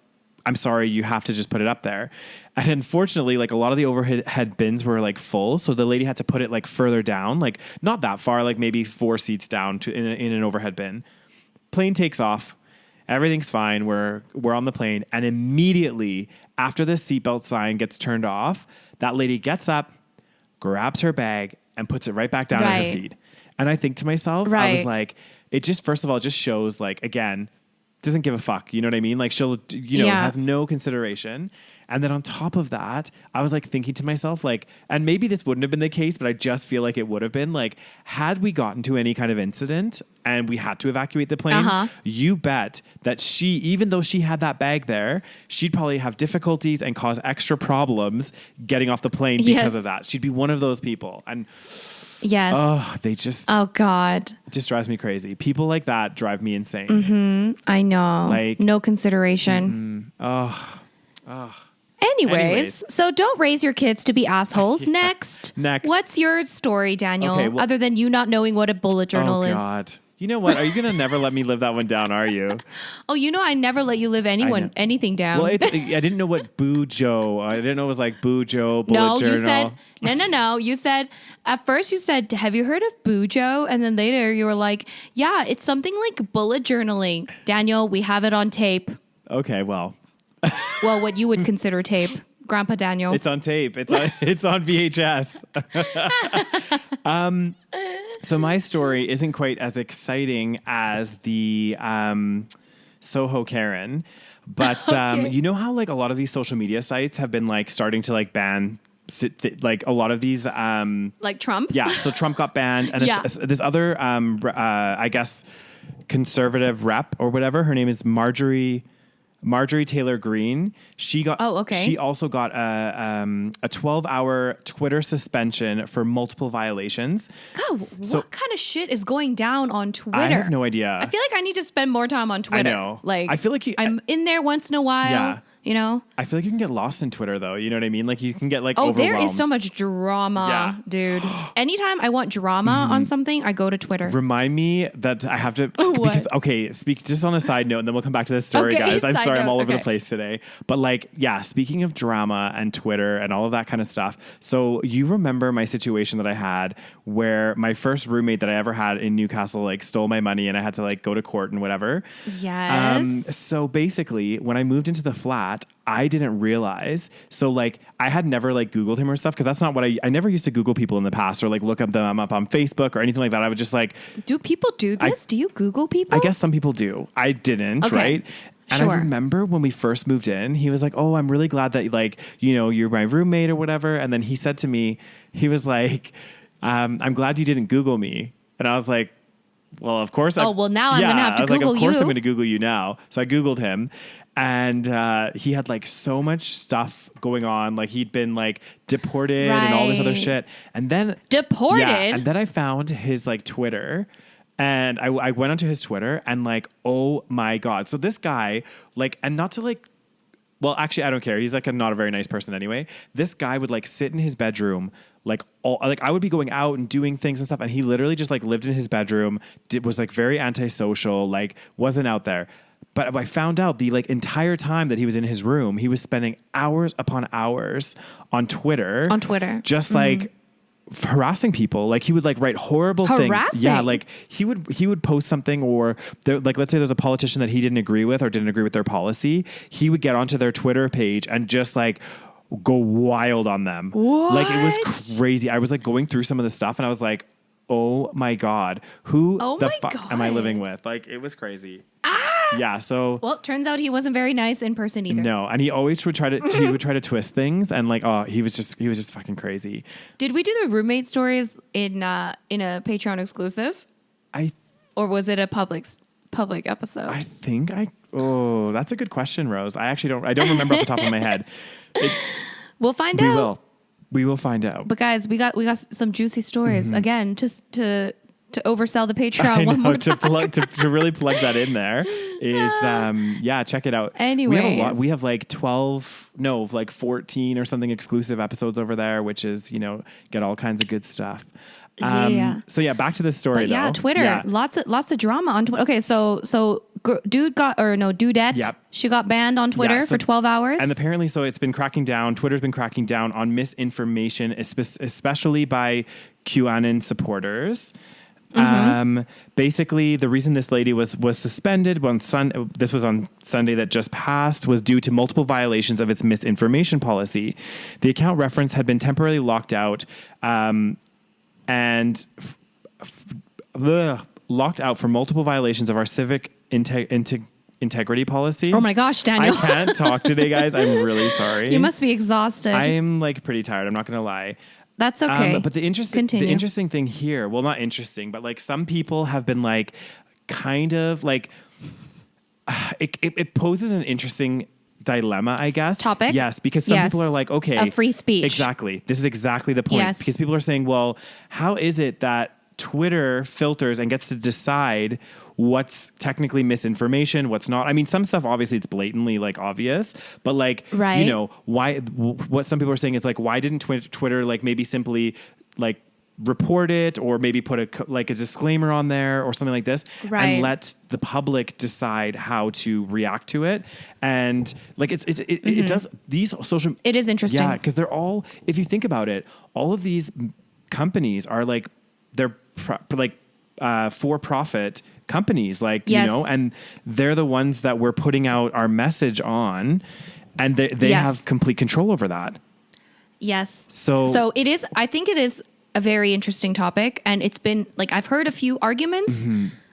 I'm sorry, you have to just put it up there. And unfortunately, like a lot of the overhead bins were like full. So the lady had to put it like further down, like not that far, like maybe 4 seats down in an overhead bin. Plane takes off. Everything's fine. We're on the plane. And immediately after the seatbelt sign gets turned off, that lady gets up, grabs her bag and puts it right back down at her feet. And I think to myself, I was like, it just, first of all, just shows like, again, doesn't give a fuck. You know what I mean? Like she'll, has no consideration. And then on top of that, I was like thinking to myself, like, and maybe this wouldn't have been the case, but I just feel like it would have been like, had we gotten to any kind of incident and we had to evacuate the plane, you bet that she, even though she had that bag there, she'd probably have difficulties and cause extra problems getting off the plane because of that. She'd be one of those people. And yes. Oh, they just. Oh, God. It just drives me crazy. People like that drive me insane. Mm-hmm. I know. Like, no consideration. Anyways, so don't raise your kids to be assholes. Next. What's your story, Daniel? Okay, other than you not knowing what a bullet journal is? Oh, God. You know what? Are you going to never let me live that one down, are you? Oh, I never let you live anything down. Well, I didn't know what Boo-Joe. I didn't know it was like Boo-Joe, bullet journal. You said, no. You said, at first you said, have you heard of Boo-Joe? And then later you were like, yeah, it's something like bullet journaling. Daniel, we have it on tape. Okay, well. Well, what you would consider tape. Grandpa Daniel. It's on tape. It's on VHS. So my story isn't quite as exciting as the Soho Karen, but you know how like a lot of these social media sites have been like starting to like ban like a lot of these like Trump. Yeah, so Trump got banned, and this other I guess conservative rep or whatever. Her name is Marjorie Taylor Greene. She got. Oh, okay. She also got a 12-hour Twitter suspension for multiple violations. God, what kind of shit is going down on Twitter? I have no idea. I feel like I need to spend more time on Twitter. I know. Like, I feel like I'm in there once in a while. Yeah. you know? I feel like you can get lost in Twitter though. You know what I mean? Like you can get like Oh, overwhelmed. there is so much drama, dude. Anytime I want drama on something, I go to Twitter. Remind me that I have to, because, speak just on a side note, and then we'll come back to this story, Okay, guys. I'm sorry, I'm all over okay. the place today. But like, yeah, speaking of drama and Twitter and all of that kind of stuff. So you remember my situation that I had where my first roommate that I ever had in Newcastle, like stole my money and I had to like go to court and whatever. Yes. So basically when I moved into the flat, I didn't realize. So like I had never like Googled him or stuff because that's not what I never used to Google people in the past or like look up them up on Facebook or anything like that. I would just like, do people do this? Do you Google people? I guess some people do. I didn't, right? And I remember when we first moved in, he was like, oh, I'm really glad that like, you know, you're my roommate or whatever. And then he said to me, he was like, I'm glad you didn't Google me. And I was like, well, of course. Now I'm going to have to Google you. Of course I'm going to Google you now. So I Googled him and he had like so much stuff going on. Like he'd been like deported and all this other shit. And then deported. Yeah, and then I found his like Twitter. And I went onto his Twitter and like, oh my God. So this guy, like, and not to like, well, actually, I don't care. He's like not a very nice person anyway. This guy would like sit in his bedroom, like I would be going out and doing things and stuff. And he literally just like lived in his bedroom, was like very antisocial, like wasn't out there. But I found out the like entire time that he was in his room, he was spending hours upon hours on Twitter. Just like harassing people. Like he would like write horrible things. Yeah, like he would post something or like let's say there's a politician that he didn't agree with or didn't agree with their policy. He would get onto their Twitter page and just like go wild on them. What? Like it was crazy. I was like going through some of the stuff and I was like, oh my God, who the fuck am I living with? Like it was crazy. Yeah, so well, turns out he wasn't very nice in person either. No, and he always would try to twist things and like he was just fucking crazy. Did we do the roommate stories in a Patreon exclusive? Or was it a public episode? I think that's a good question, Rose. I don't remember off the top of my head. We'll find out. We will find out. But guys, we got some juicy stories again to oversell the Patreon one more time. to really plug that in there is check it out. Anyways. We have a lot. We have like 14 or something exclusive episodes over there, which is, you know, get all kinds of good stuff. So yeah, back to this story. But yeah, Twitter. Yeah. Lots of drama on Twitter. Okay, so dudette. Yep. She got banned on Twitter for 12 hours. And apparently, so it's been cracking down. Twitter's been cracking down on misinformation, especially by QAnon supporters. Basically, the reason this lady was suspended this was on Sunday that just passed was due to multiple violations of its misinformation policy. The account reference had been temporarily locked out, locked out for multiple violations of our civic integrity policy. Oh my gosh, Daniel. I can't talk today, guys. I'm really sorry. You must be exhausted. I am like pretty tired. I'm not going to lie. That's okay. But the interesting thing here, well, not interesting, but like some people have been like kind of like it poses an interesting dilemma, I guess. Topic? Yes, because some people are like, okay. A free speech. Exactly. This is exactly the point. Yes. Because people are saying, well, how is it that Twitter filters and gets to decide what's technically misinformation, what's not? I mean, some stuff, obviously, it's blatantly like obvious, but like, you know, what some people are saying is like, why didn't Twitter like maybe simply like report it or maybe put a disclaimer on there or something like this and let the public decide how to react to it. And like it does these social. It is interesting. Yeah. Cause they're all, if you think about it, all of these companies are like, they're for-profit companies, like, you know, and they're the ones that we're putting out our message on and they have complete control over that. Yes. So it is, I think it is a very interesting topic, and it's been like I've heard a few arguments,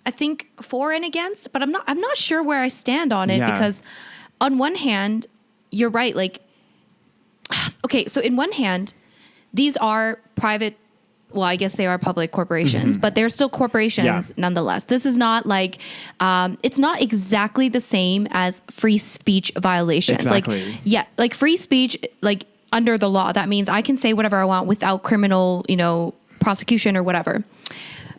I think for and against, but I'm not sure where I stand on it because on one hand, you're right. Like, okay, so in one hand, these are private. Well, I guess they are public corporations, but they're still corporations nonetheless. This is not like, it's not exactly the same as free speech violations. Exactly. Like free speech, like under the law, that means I can say whatever I want without criminal, prosecution or whatever.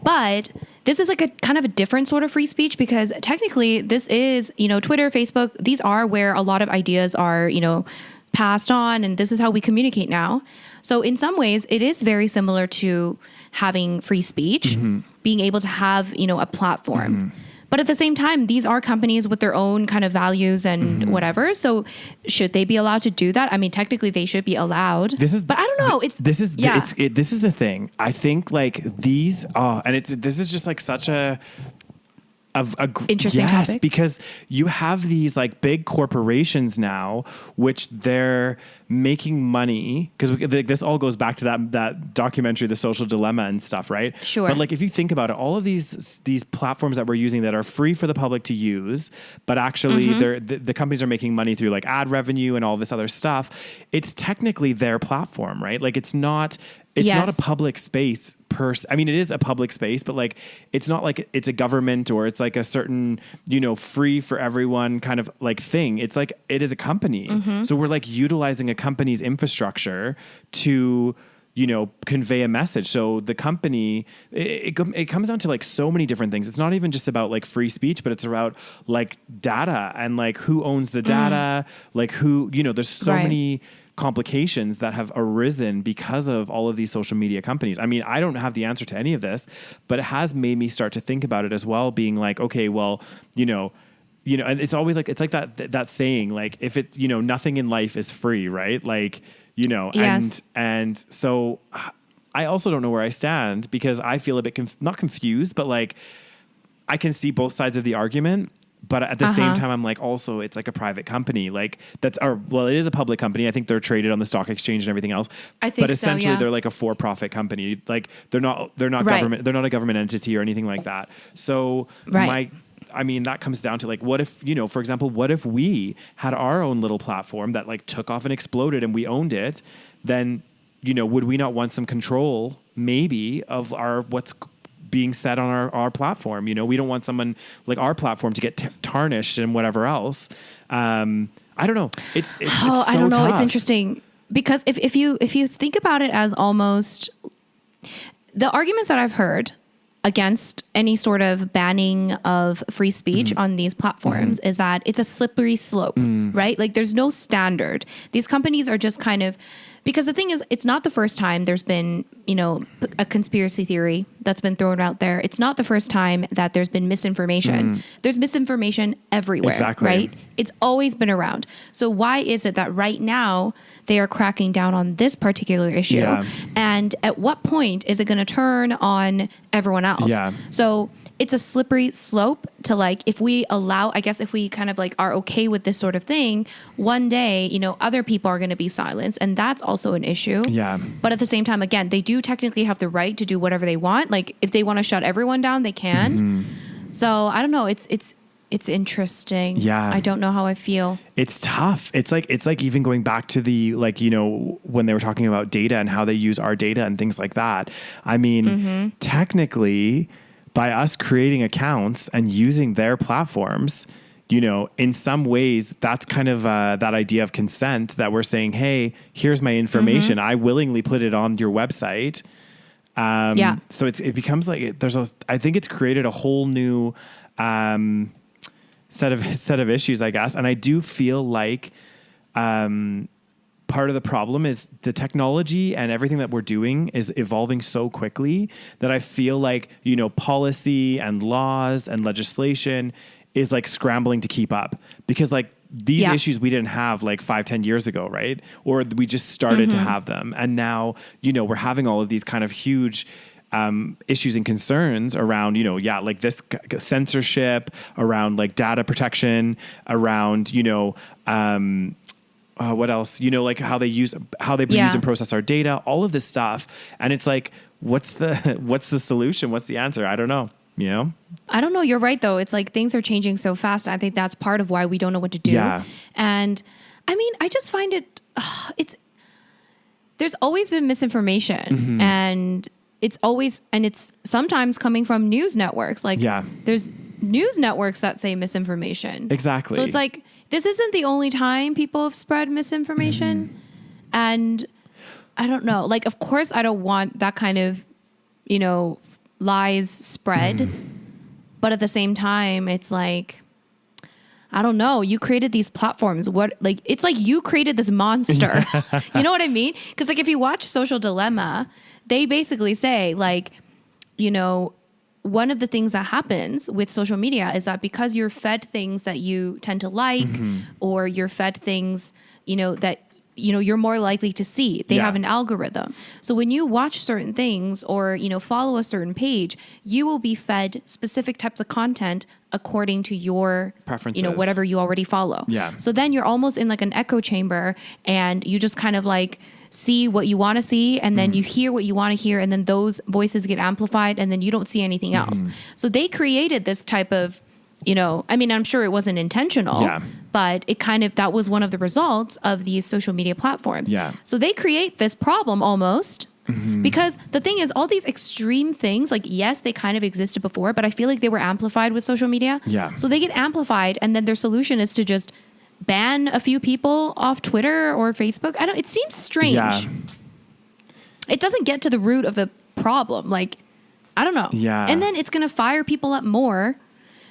But this is like a kind of a different sort of free speech, because technically this is, Twitter, Facebook, these are where a lot of ideas are, passed on, and this is how we communicate now. So in some ways it is very similar to having free speech, being able to have, a platform. But at the same time, these are companies with their own kind of values and whatever. So should they be allowed to do that? I mean, technically they should be allowed. But I don't know. This is the thing. I think like these, this is just like such a interesting topic, because you have these like big corporations now, which they're making money, because this all goes back to that documentary, The Social Dilemma and stuff, right? Sure. But like if you think about it, all of these platforms that we're using that are free for the public to use, but actually the companies are making money through like ad revenue and all this other stuff. It's technically their platform, right? Like it's not a public space I mean, it is a public space, but like, it's not like it's a government or it's like a certain, free for everyone kind of like thing. It's like, it is a company. So we're like utilizing a company's infrastructure to, convey a message. So the company, it comes down to like so many different things. It's not even just about like free speech, but it's about like data and like who owns the data, like who, there's so many complications that have arisen because of all of these social media companies. I mean, I don't have the answer to any of this, but it has made me start to think about it as well, being like, okay, well, and it's always like, it's like that saying, like, if it's, nothing in life is free, right? Like, yes. and so I also don't know where I stand, because I feel a bit not confused, but like I can see both sides of the argument. But at the same time, I'm like, also, it's like a private company. Like it is a public company. I think they're traded on the stock exchange and everything else. I think but essentially, so, yeah. They're like a for-profit company. Like they're not government. They're not a government entity or anything like that. So that comes down to like, what if, for example, what if we had our own little platform that like took off and exploded and we owned it? Then, would we not want some control maybe of what's being said on our platform? We don't want someone like our platform to get tarnished and whatever else. I don't know. It's so I don't know. tough. It's interesting, because if you think about it as almost the arguments that I've heard against any sort of banning of free speech on these platforms is that it's a slippery slope, right? Like there's no standard. These companies are just kind of, because the thing is, it's not the first time there's been, a conspiracy theory that's been thrown out there. It's not the first time that there's been misinformation. There's misinformation everywhere, right? It's always been around. So why is it that right now they are cracking down on this particular issue? Yeah. And at what point is it going to turn on everyone else? Yeah. So it's a slippery slope to like, if we kind of like are okay with this sort of thing, one day, other people are going to be silenced, and that's also an issue. Yeah. But at the same time, again, they do technically have the right to do whatever they want. Like if they want to shut everyone down, they can. So I don't know. It's interesting. Yeah. I don't know how I feel. It's tough. It's like even going back to the, like, when they were talking about data and how they use our data and things like that. I mean, technically, by us creating accounts and using their platforms, in some ways, that's kind of that idea of consent, that we're saying, hey, here's my information. I willingly put it on your website. So it becomes like, I think it's created a whole new set of issues, I guess. And I do feel like part of the problem is the technology and everything that we're doing is evolving so quickly that I feel like, policy and laws and legislation is like scrambling to keep up, because like these issues we didn't have like 5-10 years ago, right? Or we just started to have them. And now, we're having all of these kind of huge issues and concerns around, like this censorship, around like data protection, around, what else? Like how they use and process our data, all of this stuff. And it's like, what's the solution? What's the answer? I don't know. I don't know. You're right, though. It's like things are changing so fast. I think that's part of why we don't know what to do. Yeah. And I mean, I just find there's always been misinformation, and it's sometimes coming from news networks. Like there's news networks that say misinformation. Exactly. So it's like, this isn't the only time people have spread misinformation. And I don't know, like, of course I don't want that kind of, lies spread. But at the same time, it's like, I don't know. You created these platforms. It's like you created this monster. You know what I mean? Because like if you watch Social Dilemma, they basically say like, you know, one of the things that happens with social media is that because you're fed things that you tend to like, or you're fed things, you know, that, you know, you're more likely to see. They have an algorithm. So when you watch certain things or, you know, follow a certain page, you will be fed specific types of content according to your preferences, you know, whatever you already follow. Yeah. So then you're almost in like an echo chamber and you just kind of like see what you want to see, and then you hear what you want to hear, and then those voices get amplified, and then you don't see anything else. So they created this type of, you know, I mean, I'm sure it wasn't intentional, but it kind of, that was one of the results of these social media platforms. Yeah. So they create this problem almost because the thing is, all these extreme things, like, yes, they kind of existed before, but I feel like they were amplified with social media. Yeah. So they get amplified, and then their solution is to just ban a few people off Twitter or Facebook. It seems strange. Yeah. It doesn't get to the root of the problem. Like, I don't know. Yeah. And then it's going to fire people up more.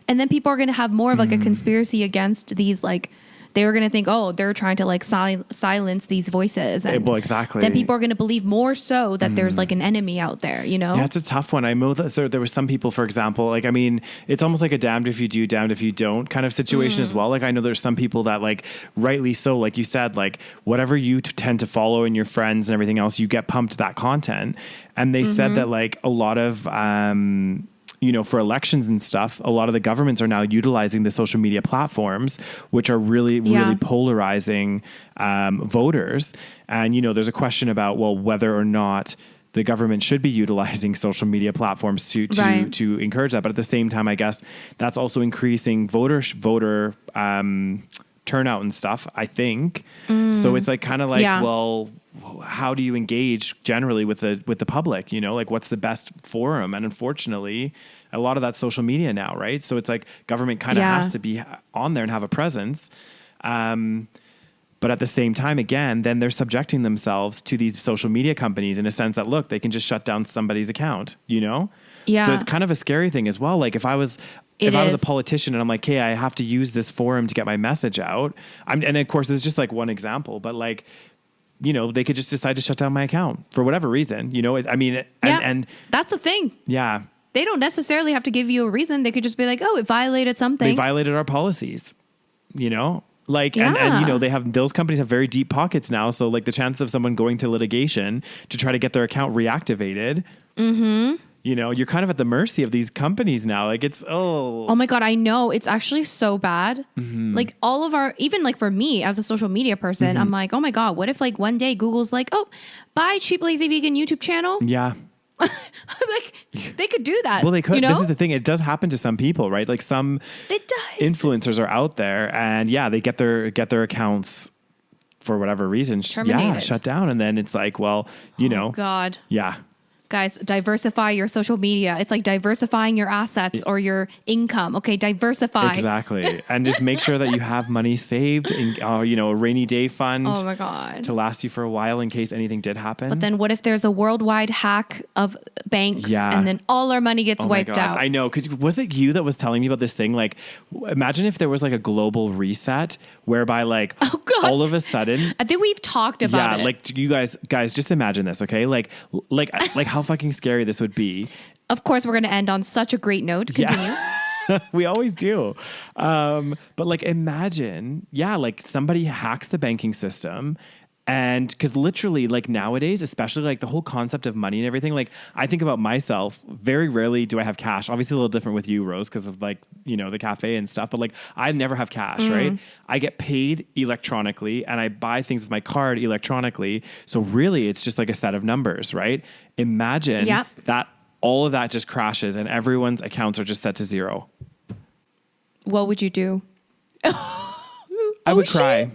And then people are going to have more of like a conspiracy against these, like, they were going to think, oh, they're trying to like silence these voices. And well, exactly. then people are going to believe more so that there's like an enemy out there, you know? Yeah, it's a tough one. I know that there were some people, for example, like, I mean, it's almost like a damned if you do, damned if you don't kind of situation as well. Like, I know there's some people that, like, rightly so, like you said, like, whatever you tend to follow and your friends and everything else, you get pumped that content. And they said that, like, a lot of, you know, for elections and stuff, a lot of the governments are now utilizing the social media platforms, which are really polarizing voters. And, you know, there's a question about, well, whether or not the government should be utilizing social media platforms to encourage that. But at the same time, I guess that's also increasing voter turnout and stuff, I think. So it's like kind of like, well, how do you engage generally with the public? You know, like, what's the best forum? And unfortunately, a lot of that's social media now, right? So it's like government kind of has to be on there and have a presence. But at the same time, again, then they're subjecting themselves to these social media companies in a sense that, look, they can just shut down somebody's account, you know? Yeah. So it's kind of a scary thing as well. Like, if I was a politician and I'm like, hey, I have to use this forum to get my message out. And of course, it's just like one example, but like, you know, they could just decide to shut down my account for whatever reason, you know? I mean, and that's the thing. Yeah. They don't necessarily have to give you a reason. They could just be like, oh, it violated something. They violated our policies, you know? Like, and you know, those companies have very deep pockets now. So like the chances of someone going to litigation to try to get their account reactivated, you know, you're kind of at the mercy of these companies now. Like, it's, oh my God, I know. It's actually so bad. Like, all of even like for me as a social media person, I'm like, oh my God, what if like one day Google's like, oh, buy Cheap Lazy Vegan YouTube channel? Yeah. Like, they could do that. Well, they could. You know? This is the thing. It does happen to some people, right? Like, some influencers are out there and they get their accounts for whatever reason. Terminated. Shut down. And then it's like, well, you know. God. Yeah. Guys, diversify your social media. It's like diversifying your assets or your income. Okay, diversify. Exactly. And just make sure that you have money saved in, you know, a rainy day fund. Oh my God. To last you for a while in case anything did happen. But then what if there's a worldwide hack of banks and then all our money gets wiped out? I know. Was it you that was telling me about this thing? Like, imagine if there was like a global reset whereby like all of a sudden. I think we've talked about it. Yeah, like you guys, just imagine this, okay? Like how fucking scary this would be. Of course, we're going to end on such a great note. Continue. Yeah. We always do. But like, imagine, like somebody hacks the banking system. And because literally, like nowadays, especially like the whole concept of money and everything, like I think about myself, very rarely do I have cash. Obviously a little different with you, Rose, because of like, you know, the cafe and stuff. But like I never have cash, right? I get paid electronically and I buy things with my card electronically. So really it's just like a set of numbers, right? Imagine that all of that just crashes and everyone's accounts are just set to zero. What would you do? I would cry.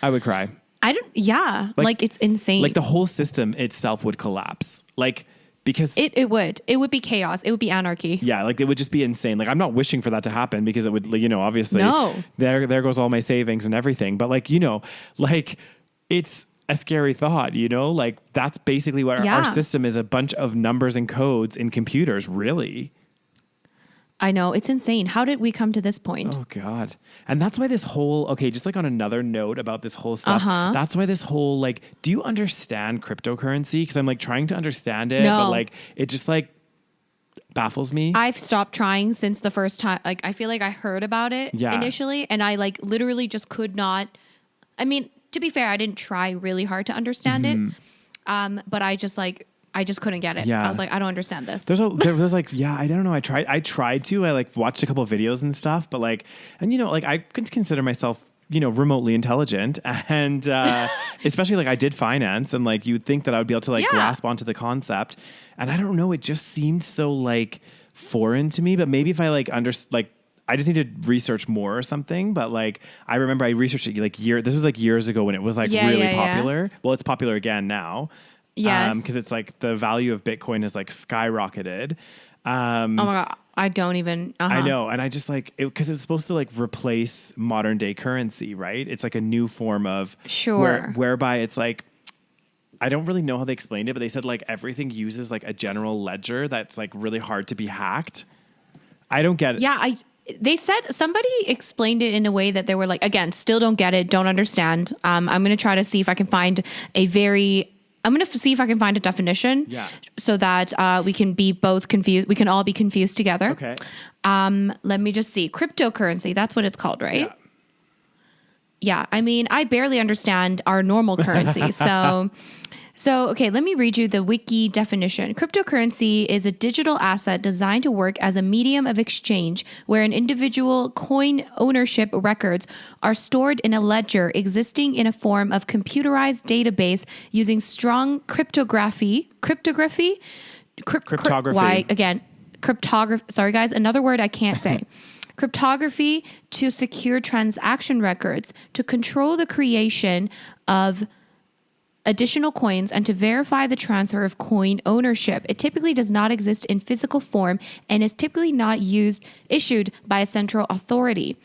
Like it's insane. Like the whole system itself would collapse. Like, because it would be chaos. It would be anarchy. Yeah. Like it would just be insane. Like I'm not wishing for that to happen because it would, you know, obviously no. there goes all my savings and everything. But like, you know, like a scary thought, you know? Like that's basically what our system is, a bunch of numbers and codes in computers, really. I know. It's insane. How did we come to this point? Oh, God. And that's why this whole, okay, just like on another note about this whole stuff, that's why this whole, like, do you understand cryptocurrency? Because I'm like trying to understand it, but like, it just like baffles me. I've stopped trying since the first time. Like, I feel like I heard about it initially, and I like literally just could not. I mean, to be fair, I didn't try really hard to understand it. But I just couldn't get it. Yeah. I was like, I don't understand this. There was like, I don't know. I tried to, I like watched a couple of videos and stuff, but like, and you know, like I could consider myself, you know, remotely intelligent and, especially like I did finance and like, you would think that I would be able to like grasp onto the concept. And I don't know, it just seemed so like foreign to me, but maybe if I like I just need to research more or something. But like, I remember I researched it like this was like years ago when it was like really popular. Yeah. Well, it's popular again now. Yes. Because it's like the value of Bitcoin is like skyrocketed. Oh my God. I don't even. I know. And I just like it because it was supposed to like replace modern day currency, right? It's like a new form of whereby it's like, I don't really know how they explained it, but they said like everything uses like a general ledger that's like really hard to be hacked. I don't get it. Yeah. They said somebody explained it in a way that they were like, again, still don't get it. Don't understand. I'm going to try to see if I can find see if I can find a definition so that we can be both confused. We can all be confused together. Okay. Let me just see. Cryptocurrency. That's what it's called, right? Yeah. I mean, I barely understand our normal currency. So, okay, let me read you the wiki definition. Cryptocurrency is a digital asset designed to work as a medium of exchange where an individual coin ownership records are stored in a ledger existing in a form of computerized database using strong cryptography. Sorry, guys, another word I can't say. Cryptography to secure transaction records, to control the creation of additional coins, and to verify the transfer of coin ownership. It typically does not exist in physical form and is typically not issued by a central authority.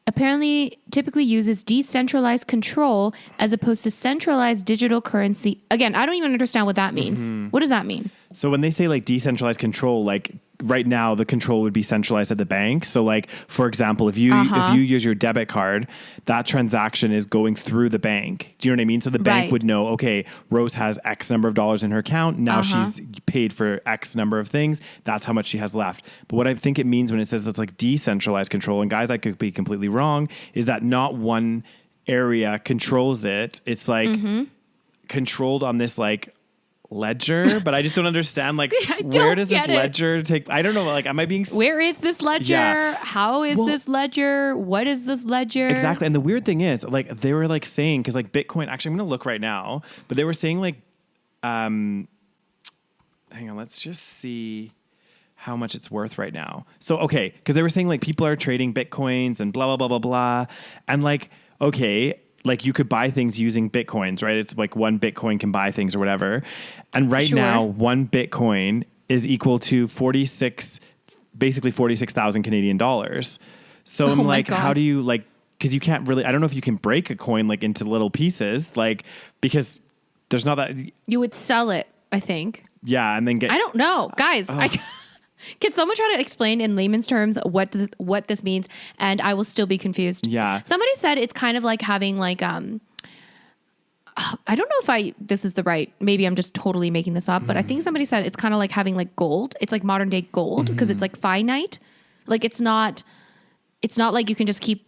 Apparently, typically uses decentralized control as opposed to centralized digital currency. Again, I don't even understand what that means. What does that mean? So when they say like decentralized control, like right now the control would be centralized at the bank. So like, for example, if you use your debit card, that transaction is going through the bank. Do you know what I mean? So the bank would know, okay, Rose has X number of dollars in her account. Now she's paid for X number of things. That's how much she has left. But what I think it means when it says it's like decentralized control, and guys, I could be completely wrong, is that not one area controls it. It's like controlled on this like ledger, but I just don't understand like where does this ledger take? I don't know. Like, am I being? Where is this ledger? Yeah. How is this ledger? What is this ledger? Exactly. And the weird thing is, like, they were like saying, because like Bitcoin. Actually, I'm gonna look right now, but they were saying like, hang on, let's just see how much it's worth right now. So okay, because they were saying like people are trading Bitcoins and blah blah blah blah blah, and like okay. Like you could buy things using Bitcoins, right? It's like one Bitcoin can buy things or whatever. And right now, one Bitcoin is equal to basically 46,000 Canadian dollars. So I'm like, how do you like, cause you can't really, I don't know if you can break a coin like into little pieces, like, because there's not that. You would sell it, I think. Yeah. And then I don't know. Guys, can someone try to explain in layman's terms what this means? And I will still be confused. Yeah. Somebody said it's kind of like having like, I don't know if this is the right, maybe I'm just totally making this up, but I think somebody said it's kind of like having like gold. It's like modern day gold because it's like finite. Like it's not like you can just keep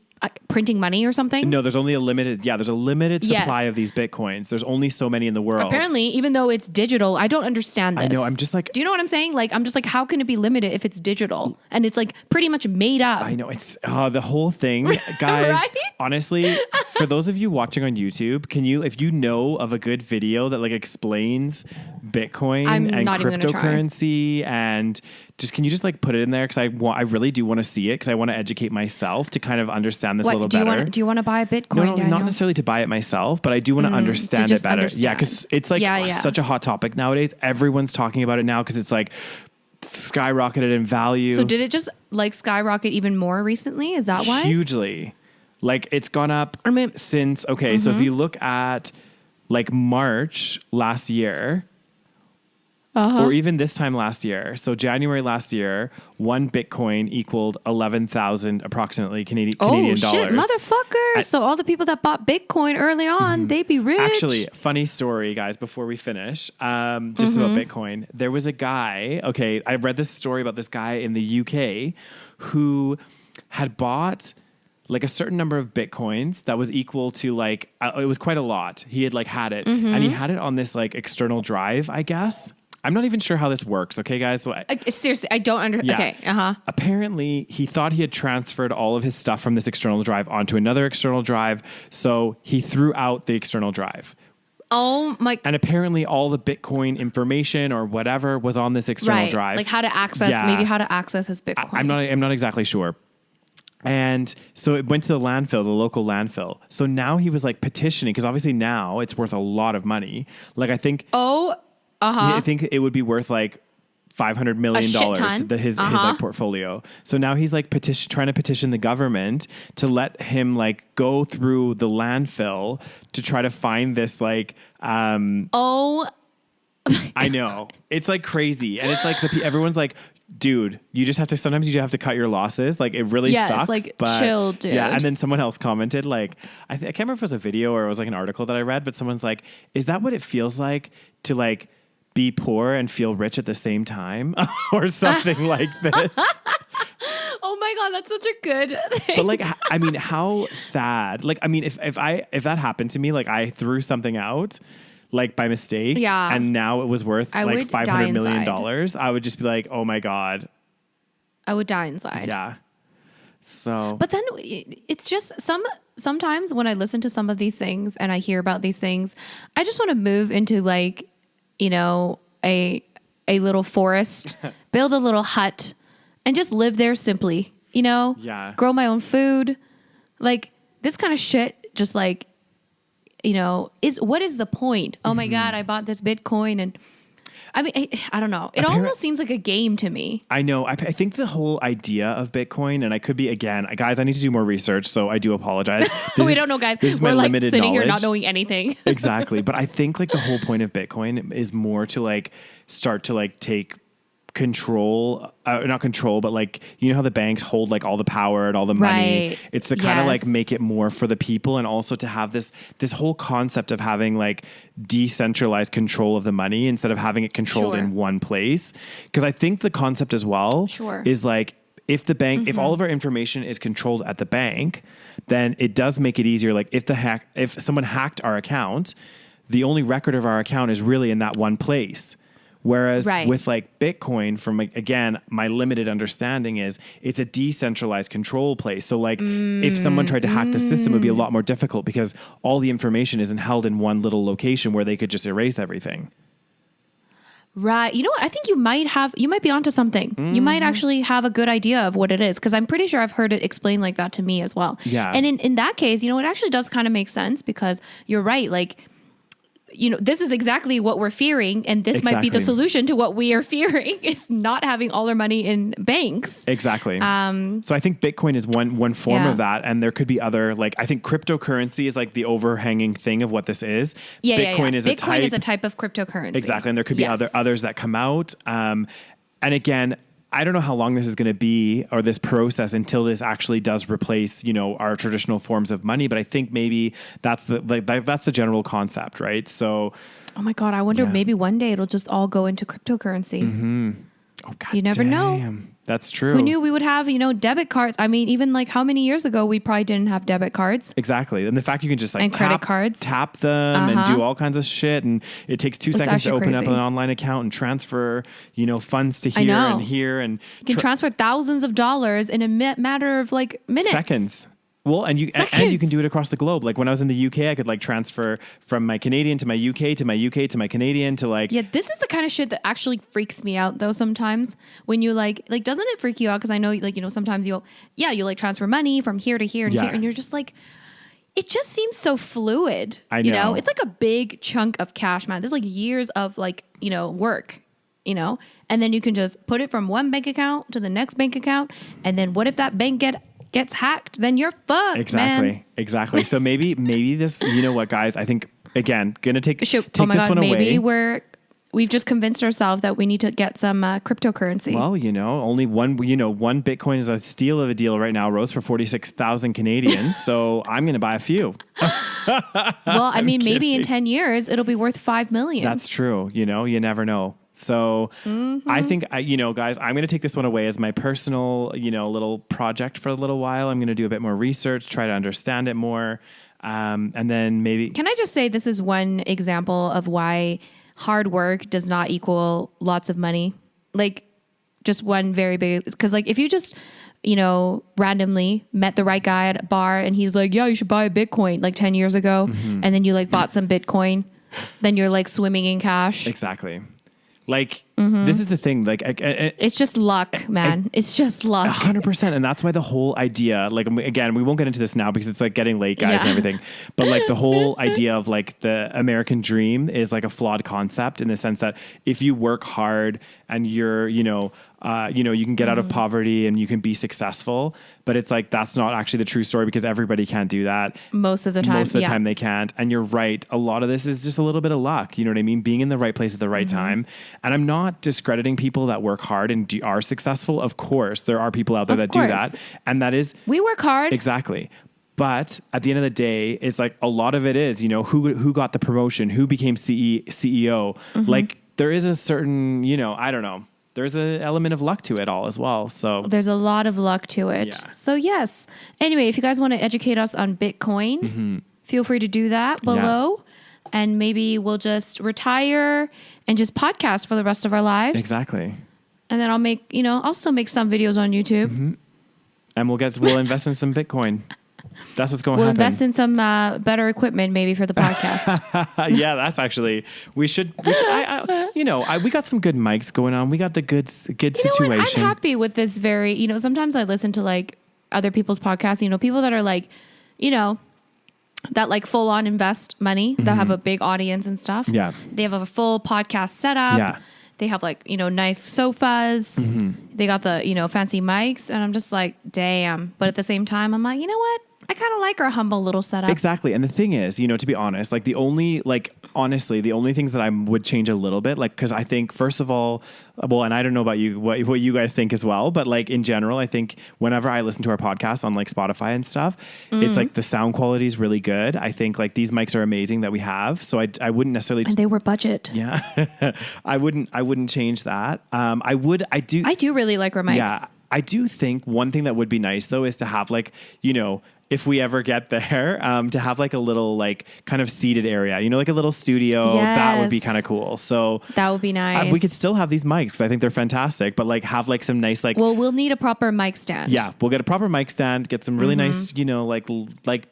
printing money or something. No, there's only a limited supply of these Bitcoins. There's only so many in the world. Apparently, even though it's digital, I don't understand this. I know. I'm just like, do you know what I'm saying? Like, I'm just like, how can it be limited if it's digital and it's like pretty much made up? I know. It's the whole thing, guys. Right? Honestly, for those of you watching on YouTube, if you know of a good video that like explains Bitcoin and cryptocurrency and can you just like put it in there? Cause I really do want to see it. Cause I want to educate myself to kind of understand this a little better. Do you want to buy a Bitcoin? No, not necessarily to buy it myself, but I do want to understand it better. Yeah. Cause it's like such a hot topic nowadays. Everyone's talking about it now. Cause it's like skyrocketed in value. So did it just like skyrocket even more recently? Is that why? Hugely. Like it's gone up since, so if you look at like March last year, or even this time last year. So January last year, one Bitcoin equaled 11,000 approximately Canadian dollars. Oh shit, motherfucker! So all the people that bought Bitcoin early on, they be rich. Actually, funny story, guys. Before we finish, just about Bitcoin, there was a guy. Okay, I read this story about this guy in the UK who had bought like a certain number of Bitcoins that was equal to like it was quite a lot. He had like had it, and he had it on this like external drive, I guess. I'm not even sure how this works. Okay, guys. So seriously, I don't understand. Yeah. Okay. Apparently, he thought he had transferred all of his stuff from this external drive onto another external drive. So he threw out the external drive. Oh my! And apparently, all the Bitcoin information or whatever was on this external drive. Like how to access, maybe how to access his Bitcoin. I'm not exactly sure. And so it went to the landfill, the local landfill. So now he was like petitioning because obviously now it's worth a lot of money. Like I think. I think it would be worth like $500 million, his like portfolio. So now he's like trying to petition the government to let him like go through the landfill to try to find this like, I know it's like crazy. And it's like everyone's like, dude, sometimes you just have to cut your losses. Like it really sucks. Like but chill, dude. Yeah. And then someone else commented like, I can't remember if it was a video or it was like an article that I read, but someone's like, is that what it feels like to like be poor and feel rich at the same time or something like this? Oh my God, that's such a good thing. But like, I mean, how sad, like, I mean, if that happened to me, like I threw something out like by mistake and now it was worth like $500 million, I would just be like, oh my God. I would die inside. Yeah. So, but then it's just sometimes when I listen to some of these things and I hear about these things, I just want to move into like, you know, a little forest, build a little hut and just live there simply, you know, grow my own food. Like this kind of shit, just like, you know, what is the point? Oh my God, I bought this Bitcoin and I mean, I don't know. It almost seems like a game to me. I know. I think the whole idea of Bitcoin, and I could be, again, guys, I need to do more research, so I do apologize. We don't know, guys. This is We're my like limited sitting knowledge. Here not knowing anything. Exactly. But I think like the whole point of Bitcoin is more to like start to like take control, not control, but like, you know how the banks hold like all the power and all the money. Right. It's to kind of like make it more for the people and also to have this whole concept of having like decentralized control of the money instead of having it controlled in one place. Because I think the concept as well is like, if the bank, if all of our information is controlled at the bank, then it does make it easier. Like if someone hacked our account, the only record of our account is really in that one place. Whereas with like Bitcoin, from again, my limited understanding is it's a decentralized control place. So like if someone tried to hack the system, it would be a lot more difficult because all the information isn't held in one little location where they could just erase everything. Right. You know what? I think you might be onto something. You might actually have a good idea of what it is. Cause I'm pretty sure I've heard it explained like that to me as well. Yeah. And in that case, you know, it actually does kind of make sense because you're right. Like, you know, this is exactly what we're fearing. And this might be the solution to what we are fearing is not having all our money in banks. Exactly. So I think Bitcoin is one form of that. And there could be other, like, I think cryptocurrency is like the overhanging thing of what this is. Bitcoin is a type of cryptocurrency. Exactly. And there could be others that come out. And again, I don't know how long this is going to be or this process until this actually does replace, you know, our traditional forms of money. But I think maybe that's the general concept, right? So, oh my God, I wonder maybe one day it'll just all go into cryptocurrency. Mm-hmm. Oh God, you never know. That's true. Who knew we would have, you know, debit cards? I mean, even like how many years ago we probably didn't have debit cards. Exactly. And the fact you can just like credit cards, tap them and do all kinds of shit. And it takes 2 seconds to open up an online account and transfer, you know, funds to here and here. And you can transfer thousands of dollars in a matter of like minutes. Seconds. Well, and you can do it across the globe. Like when I was in the UK, I could like transfer from my Canadian to my UK to my UK to my Canadian to like. Yeah, this is the kind of shit that actually freaks me out though. Sometimes when you like doesn't it freak you out? Because I know like, you know, sometimes you'll like transfer money from here to here and here, and you're just like, it just seems so fluid. I know. You know, it's like a big chunk of cash, man. There's like years of like, you know, work, you know, and then you can just put it from one bank account to the next bank account, and then what if that bank gets hacked, then you're fucked, man. Exactly. So maybe this, you know what, guys, I think again, going to take this one away. Maybe we've just convinced ourselves that we need to get some cryptocurrency. Well, only one Bitcoin is a steal of a deal right now, Rose, for 46,000 Canadians. So I'm going to buy a few. Well, I mean, maybe in 10 years, it'll be worth 5 million. That's true. You never know. So I think, guys, I'm going to take this one away as my personal, little project for a little while. I'm going to do a bit more research, try to understand it more. And then maybe. Can I just say this is one example of why hard work does not equal lots of money? Like, just one very big, because like if you just, randomly met the right guy at a bar and he's like, yeah, you should buy a Bitcoin like 10 years ago. Mm-hmm. And then you like bought some Bitcoin, then you're like swimming in cash. Exactly. Like, this is the thing. Like, it's just luck, man. It's just luck. 100%. And that's why the whole idea, like, again, we won't get into this now because it's like getting late, guys, and everything. But like the whole idea of like the American dream is like a flawed concept in the sense that if you work hard and you're, you can get out of poverty and you can be successful, but it's like, that's not actually the true story because everybody can't do that. Most of the time they can't. And you're right. A lot of this is just a little bit of luck. You know what I mean? Being in the right place at the right time. And I'm not discrediting people that work hard and are successful. Of course, there are people out there that do that. And that is... We work hard. Exactly. But at the end of the day, it's like a lot of it is, who got the promotion, who became CEO. Like there is a certain, I don't know. There's an element of luck to it all as well. So there's a lot of luck to it. Yeah. So yes. Anyway, if you guys want to educate us on Bitcoin, feel free to do that below. Yeah. And maybe we'll just retire and just podcast for the rest of our lives. Exactly. And then I'll still make some videos on YouTube. And we'll invest in some Bitcoin. That's what's going to happen. We'll invest in some better equipment maybe for the podcast. Yeah, that's actually, we should we got some good mics going on. We got the good situation. I'm happy with this very, sometimes I listen to like other people's podcasts, people that are like, that like full on invest money, that have a big audience and stuff. Yeah. They have a full podcast setup. Yeah. They have like, nice sofas. They got the, fancy mics. And I'm just like, damn. But at the same time, I'm like, you know what? I kind of like our humble little setup. Exactly. And the thing is, to be honest, like the only things that I would change a little bit, like, cause I think first of all, well, and I don't know about you, what you guys think as well, but like in general, I think whenever I listen to our podcast on like Spotify and stuff, it's like the sound quality is really good. I think like these mics are amazing that we have. So I wouldn't necessarily. And they were budget. Yeah. I wouldn't change that. I do really like our mics. Yeah. I do think one thing that would be nice though is to have like, if we ever get there, to have like a little like kind of seated area, like a little studio, that would be kind of cool. So that would be nice. We could still have these mics because I think they're fantastic, but like have like some nice like. Well, we'll need a proper mic stand. Yeah, we'll get a proper mic stand. Get some really nice, like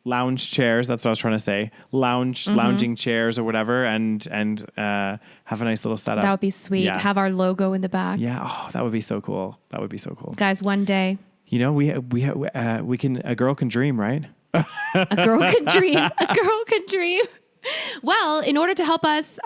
lounge chairs. That's what I was trying to say. Lounging chairs or whatever, and have a nice little setup. That would be sweet. Yeah. Have our logo in the back. Yeah. Oh, that would be so cool. Guys, one day. A girl can dream, right? A girl can dream. A girl can dream. Well, in order to help us,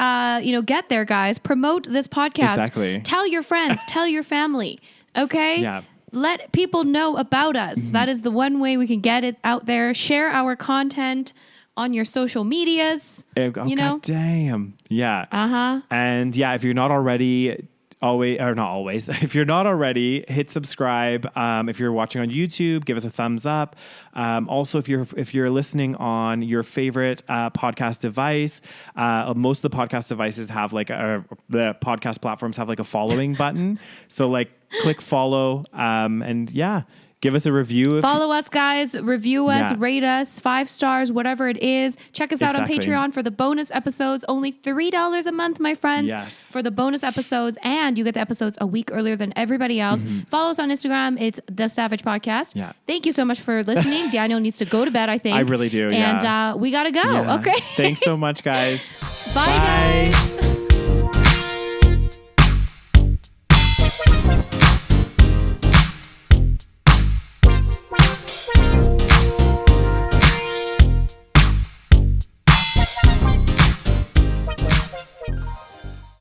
get there, guys, promote this podcast. Exactly. Tell your friends, tell your family. Okay. Yeah. Let people know about us. That is the one way we can get it out there. Share our content on your social medias. God damn. Yeah. And yeah, if you're not already. If you're not already, hit subscribe. If you're watching on YouTube, give us a thumbs up. Also, if you're listening on your favorite podcast device, most of the podcast devices have like the podcast platforms have like a following button. So like click follow, and yeah. Give us a review. Follow us, guys. Review us. Rate us. 5 stars, whatever it is. Check us out on Patreon for the bonus episodes. Only $3 a month, my friends. Yes. For the bonus episodes. And you get the episodes a week earlier than everybody else. Follow us on Instagram. It's the SaVeg Podcast. Yeah. Thank you so much for listening. Daniel needs to go to bed, I think. I really do, And we got to go. Yeah. Okay. Thanks so much, guys. Bye, guys.